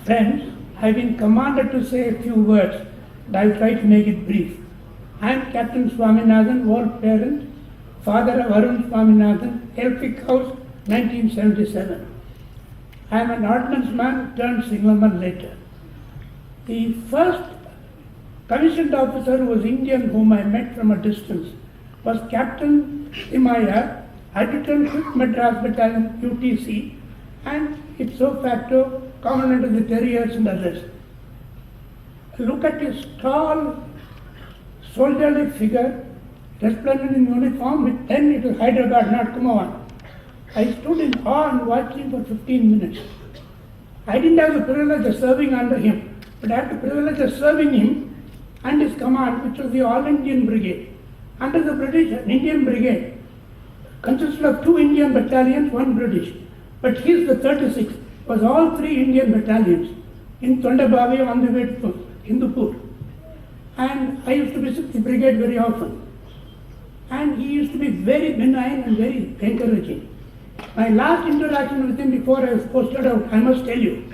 Friends, I have been commanded to say a few words, and I will try to make it brief. I am Captain Swaminathan, world parent, father of Arun Swaminathan, Elphick House, 1977. I am an ordnance man turned signalman later. The first commissioned officer who was Indian whom I met from a distance was Captain Thimayya, Adjutant 5th Madras Battalion UTC, and ipso facto Commandant of the Terriers and others. Look at his tall, soldierly figure, resplendent in uniform, with then it was Hyderabad, not Kumavan. I stood in awe and watched him for 15 minutes. I didn't have the privilege of serving under him, but I had the privilege of serving him and his command, which was the All Indian Brigade. Under the British, an Indian brigade consisted of 2 Indian battalions, 1 British. But his, the 36th, was all 3 Indian battalions in Tondabavi on the way to Hindupur. And I used to visit the brigade very often. And he used to be very benign and very encouraging. My last interaction with him before I was posted out, I must tell you,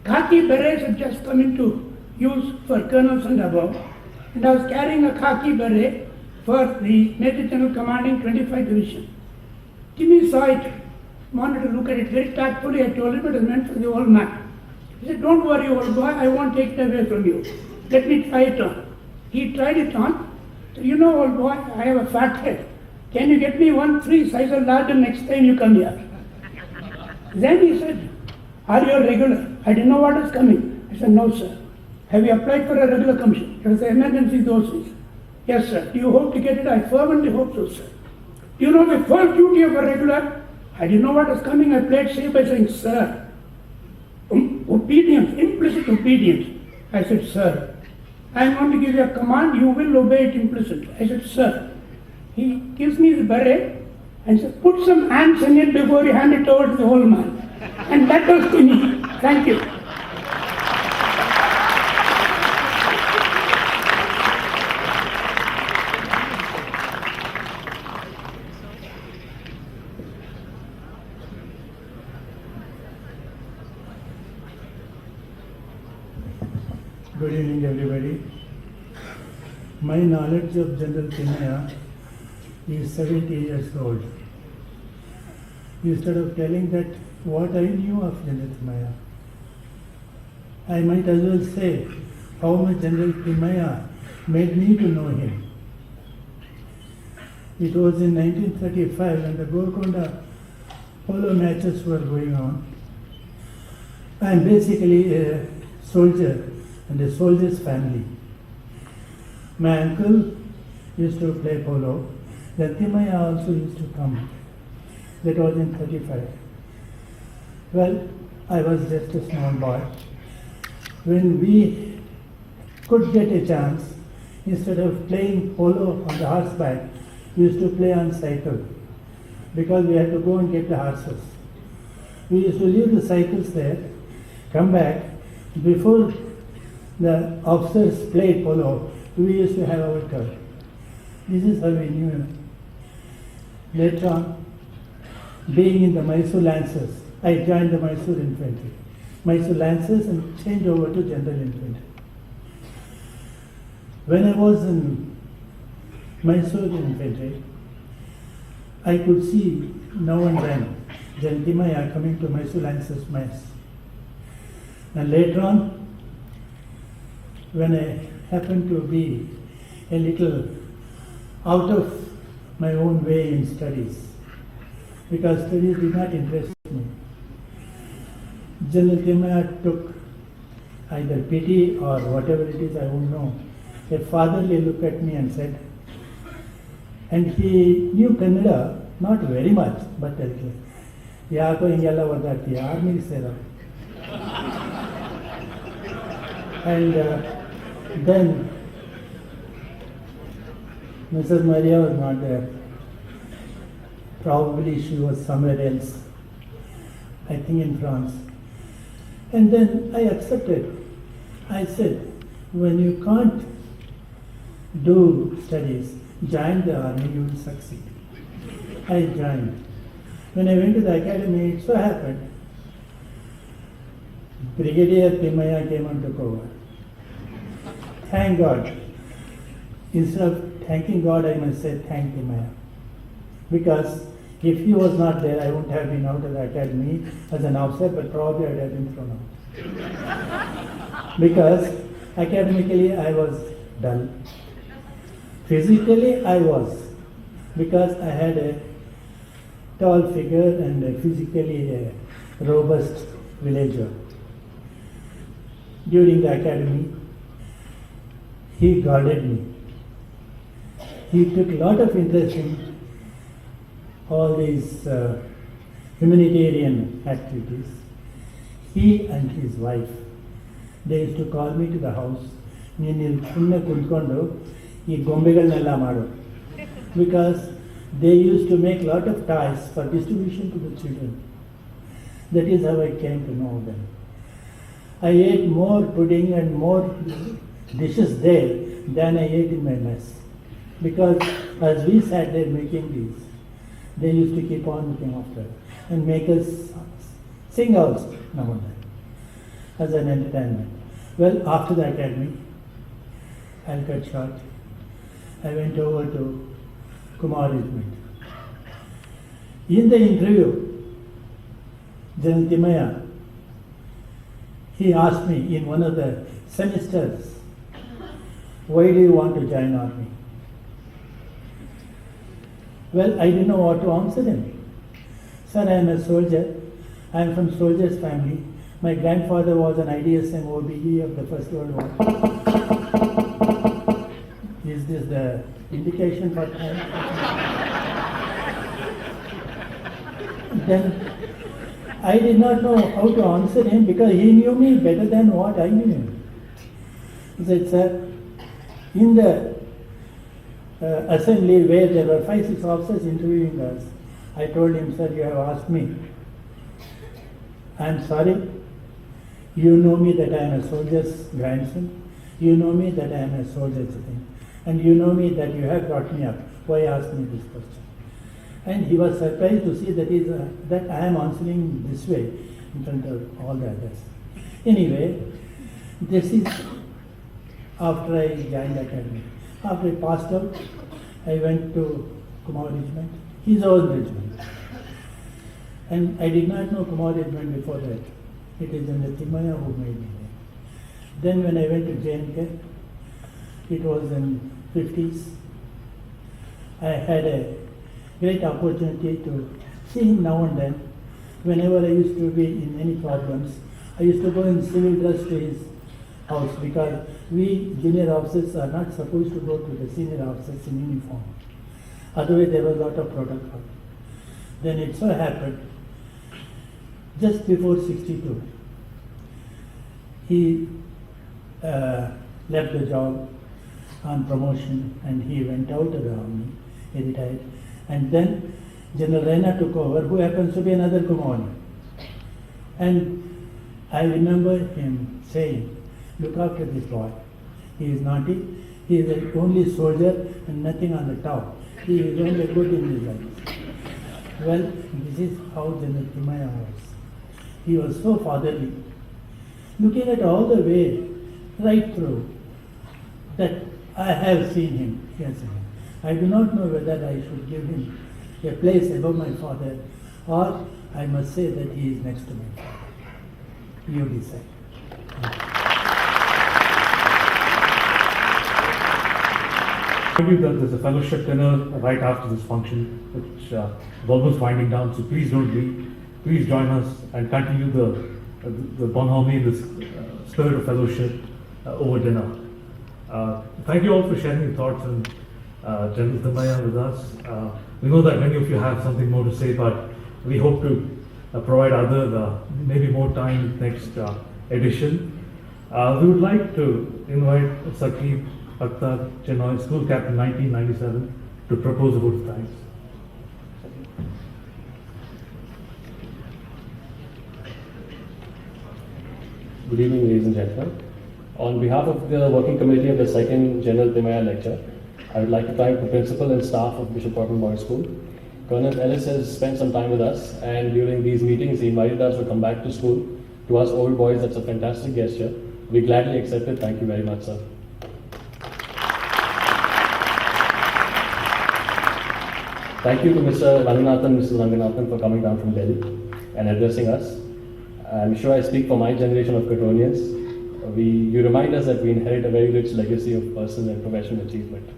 khaki berets had just come into use for colonels and above, and I was carrying a khaki beret for the Major General commanding 25 Division. Timmy saw it, wanted to look at it very tactfully. I told him it was meant for the old man. He said, don't worry, old boy, I won't take it away from you. Let me try it on. He tried it on. So, you know, old boy, I have a fat head. Can you get me 1 3 sizes larger next time you come here? Then he said, are you a regular? I didn't know what was coming. I said, no, sir. Have you applied for a regular commission? It was an emergency those days. Yes, sir. Do you hope to get it? I fervently hope so, sir. Do you know the first duty of a regular? I didn't know what was coming. I played safe by saying, sir. Obedience, implicit obedience. I said, sir. I'm going to give you a command, you will obey it implicitly. I said, sir. He gives me the beret and says, put some ants in it before you hand it over to the old man. And that was to me. Thank you. Good evening, everybody. My knowledge of General Thimayya is 70 years old. Instead of telling that what I knew of General Thimayya, I might as well say how much General Thimayya made me to know him. It was in 1935 when the Golconda polo matches were going on. I am basically a soldier and a soldier's family. My uncle used to play polo. The Thimayya also used to come. That was in 35. Well, I was just a small boy. When we could get a chance, instead of playing polo on the horseback, we used to play on cycle because we had to go and get the horses. We used to leave the cycles there, come back. Before the officers played polo, we used to have our turn. This is how we knew him. Later on, being in the Mysore Lancers, I joined the Mysore Infantry. Mysore Lancers and changed over to General Infantry. When I was in Mysore Infantry, I could see now and then General Thimayya coming to Mysore Lancers mess. And later on, when I happened to be a little out of my own way in studies, because studies did not interest me, General Thimayya took either pity or whatever it is, I won't know, a fatherly look at me and said, and he knew Kannada, not very much, but a little. Yako ingella vadati, army sera. And then Mrs. Maria was not there. Probably she was somewhere else, I think in France. And then I accepted. I said, when you can't do studies, join the army, you will succeed. I joined. When I went to the academy, it so happened, Brigadier Thimayya came and took over. Thank God. Instead of thanking God, I must say thank Thimayya. Because if he was not there, I wouldn't have been out of the academy as an officer, but probably I would have been thrown out. Because academically I was dull. Physically I was, because I had a tall figure and physically a robust villager. During the academy, he guarded me. He took a lot of interest in all these humanitarian activities. He and his wife, they used to call me to the house, because they used to make a lot of toys for distribution to the children. That is how I came to know them. I ate more pudding and more dishes there than I ate in my mess. Because as we sat there making these, they used to keep on looking after and make us sing also now and then as an entertainment. Well, after the academy, I'll cut short. I went over to Kumar Regiment. In the interview, General Thimayya, he asked me in one of the semesters, why do you want to join army? Well, I didn't know what to answer him. Sir, I am a soldier. I am from soldier's family. My grandfather was an IDSM OBE of the First World War. Is this the indication for time? Then I did not know how to answer him because he knew me better than what I knew him. He said, sir, In the assembly where there were 5-6 officers interviewing us, I told him, sir, you have asked me. I am sorry. You know me that I am a soldier's grandson. You know me that I am a soldier's thing. And you know me that you have brought me up. Why ask me this question? And he was surprised to see that I am answering this way in front of all the others. Anyway, this is after I joined the academy. After I passed out, I went to Kumar Regiment, his own regiment. And I did not know Kumar Regiment before that. It is in the Thimayya who made me there. Then when I went to J&K, it was in 50s. I had a great opportunity to see him now and then. Whenever I used to be in any problems, I used to go in civil dress to his house because we junior officers are not supposed to go to the senior officers in uniform. Otherwise there was a lot of protocol. Then it so happened, just before 62, he left the job on promotion and he went out of the army, he retired. And then General Raina took over, who happens to be another Commandant. And I remember him saying, look after this boy. He is naughty, he is the only soldier and nothing on the top. He is only good in his life. Well, this is how General Thimayya was. He was so fatherly. Looking at all the way, right through, that I have seen him. Yes, I do not know whether I should give him a place above my father or I must say that he is next to me. You decide. There's a fellowship dinner right after this function, which is almost winding down, so please don't leave. Please join us and continue the bonhomie, this spirit of fellowship over dinner. Thank you all for sharing your thoughts on General Thimayya with us. We know that many of you have something more to say, but we hope to provide other, maybe more time next edition. We would like to invite Saqib Akhtar Chenoy, School Captain 1997, to propose a vote of thanks. Good evening, ladies and gentlemen. On behalf of the working committee of the second General Thimayya lecture, I would like to thank the principal and staff of Bishop Cotton Boys School. Colonel Ellis has spent some time with us, and during these meetings he invited us to come back to school. To us old boys, that's a fantastic gesture. We gladly accept it. Thank you very much, sir. Thank you to Mr. Ranganathan, Mrs. Ranganathan for coming down from Delhi and addressing us. I'm sure I speak for my generation of Cottonians. You remind us that we inherit a very rich legacy of personal and professional achievement.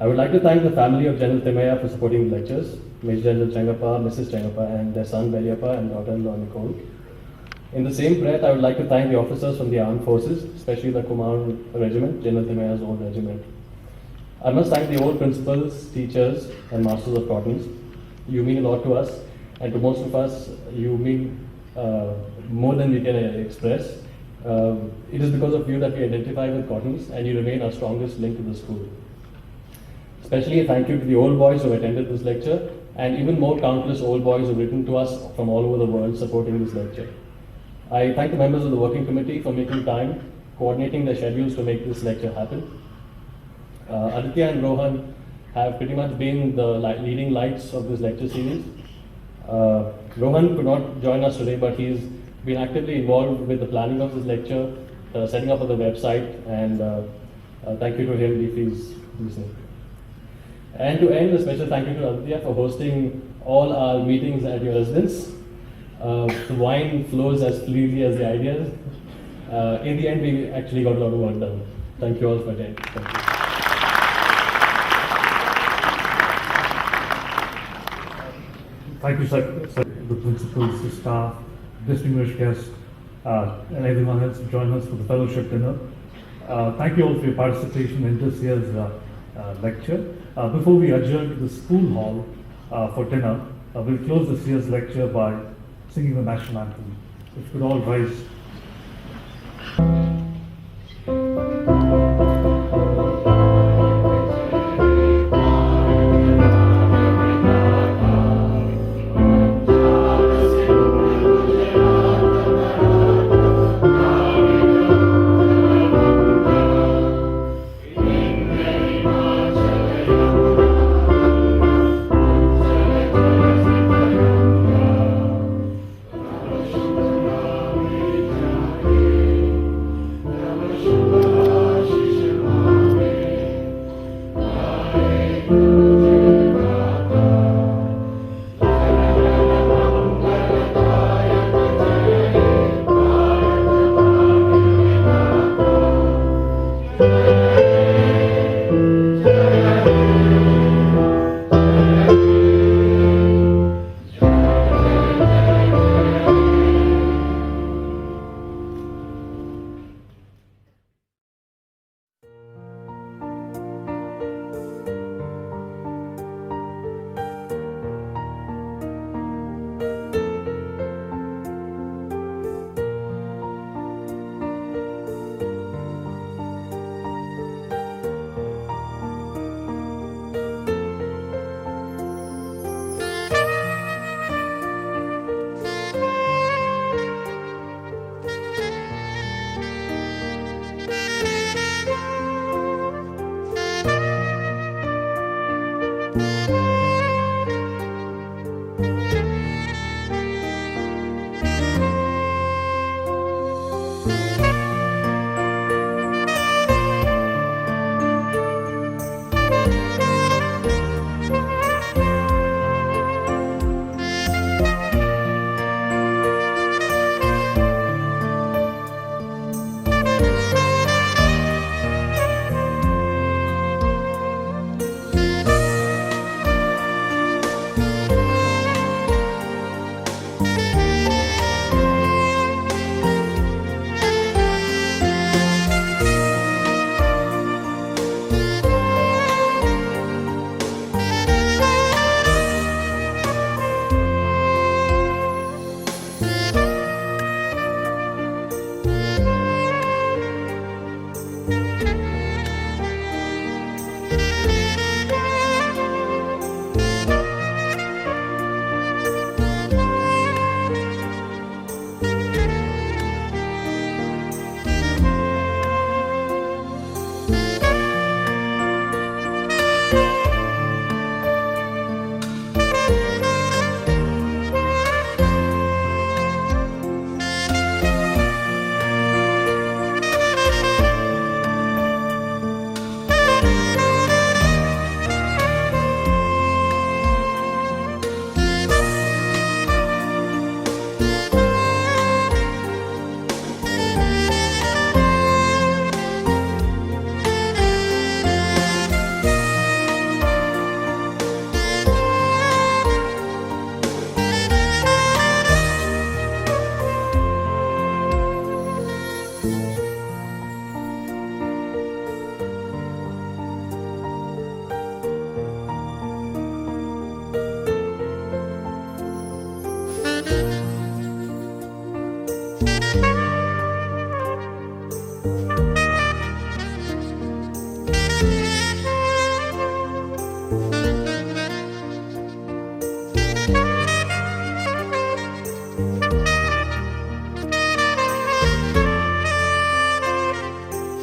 I would like to thank the family of General Thimayya for supporting the lectures, Major General Chengappa, Mrs. Chengappa, and their son Beliappa and daughter-in-law Nicole. In the same breath, I would like to thank the officers from the armed forces, especially the Kumar Regiment, General Thimayya's old regiment. I must thank the old principals, teachers, and masters of cottons. You mean a lot to us, and to most of us, you mean more than we can express. It is because of you that we identify with cottons, and you remain our strongest link to the school. Especially a thank you to the old boys who attended this lecture, and even more countless old boys who have written to us from all over the world supporting this lecture. I thank the members of the working committee for making time, coordinating their schedules to make this lecture happen. Aditya and Rohan have pretty much been the leading lights of this lecture series. Rohan could not join us today, but he's been actively involved with the planning of this lecture, setting up of the website, and thank you to him if he's listening. And to end, a special thank you to Aditya for hosting all our meetings at your residence. The wine flows as freely as the ideas. In the end, we actually got a lot of work done. Thank you all for attending. Thank you. Thank you, sir, the principals, the staff, distinguished guests, and everyone else who joined us for the fellowship dinner. Thank you all for your participation in this year's lecture. Before we adjourn to the school hall for dinner, we'll close this year's lecture by singing the national anthem. If you could all rise.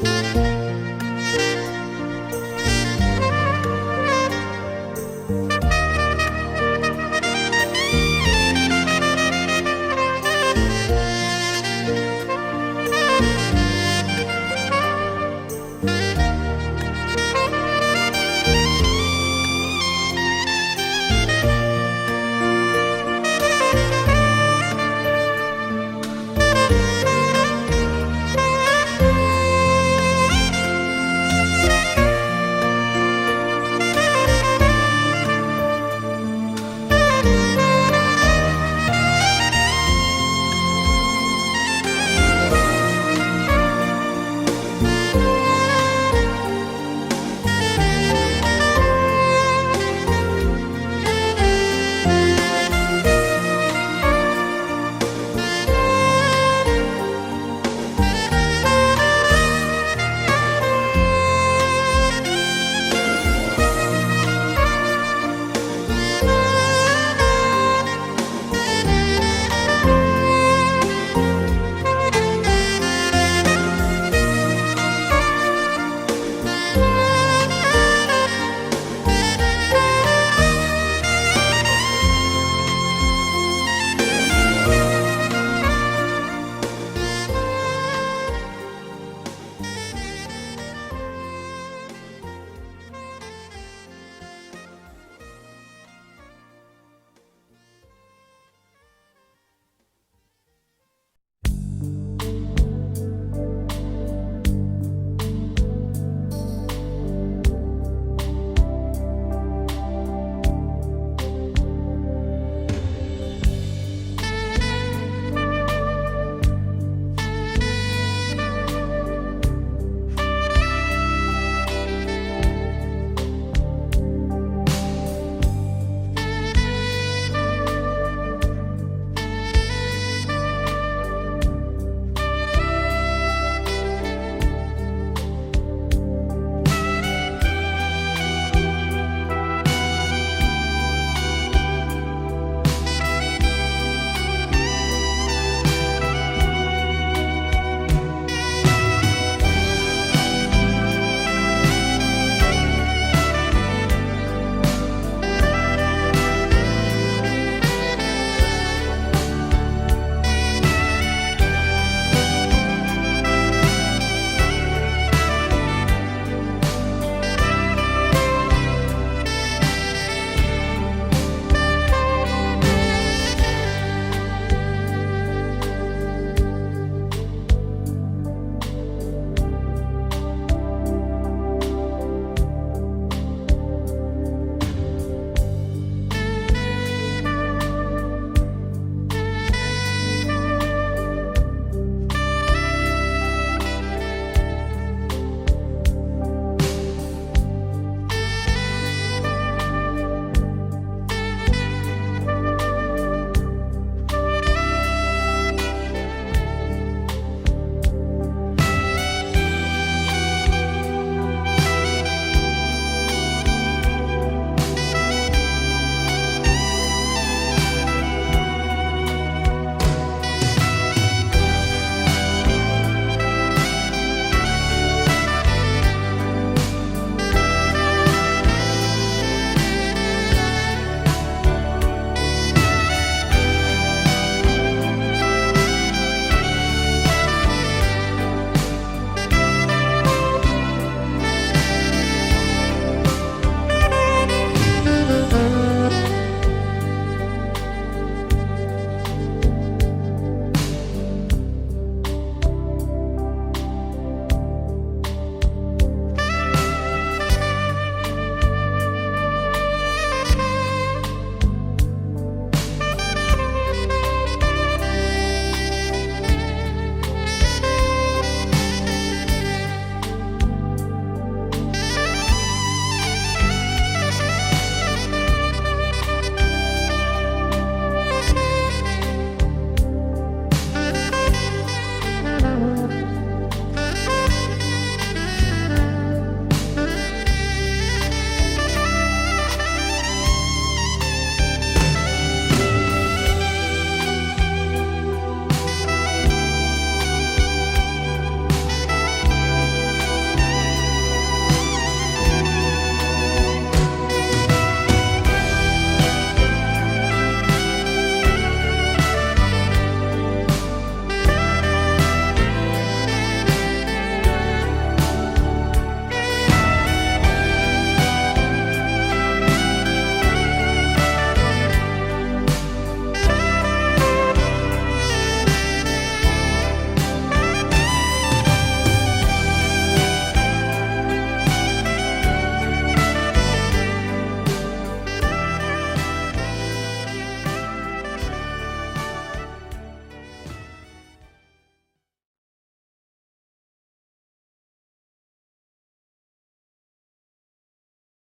Thank you.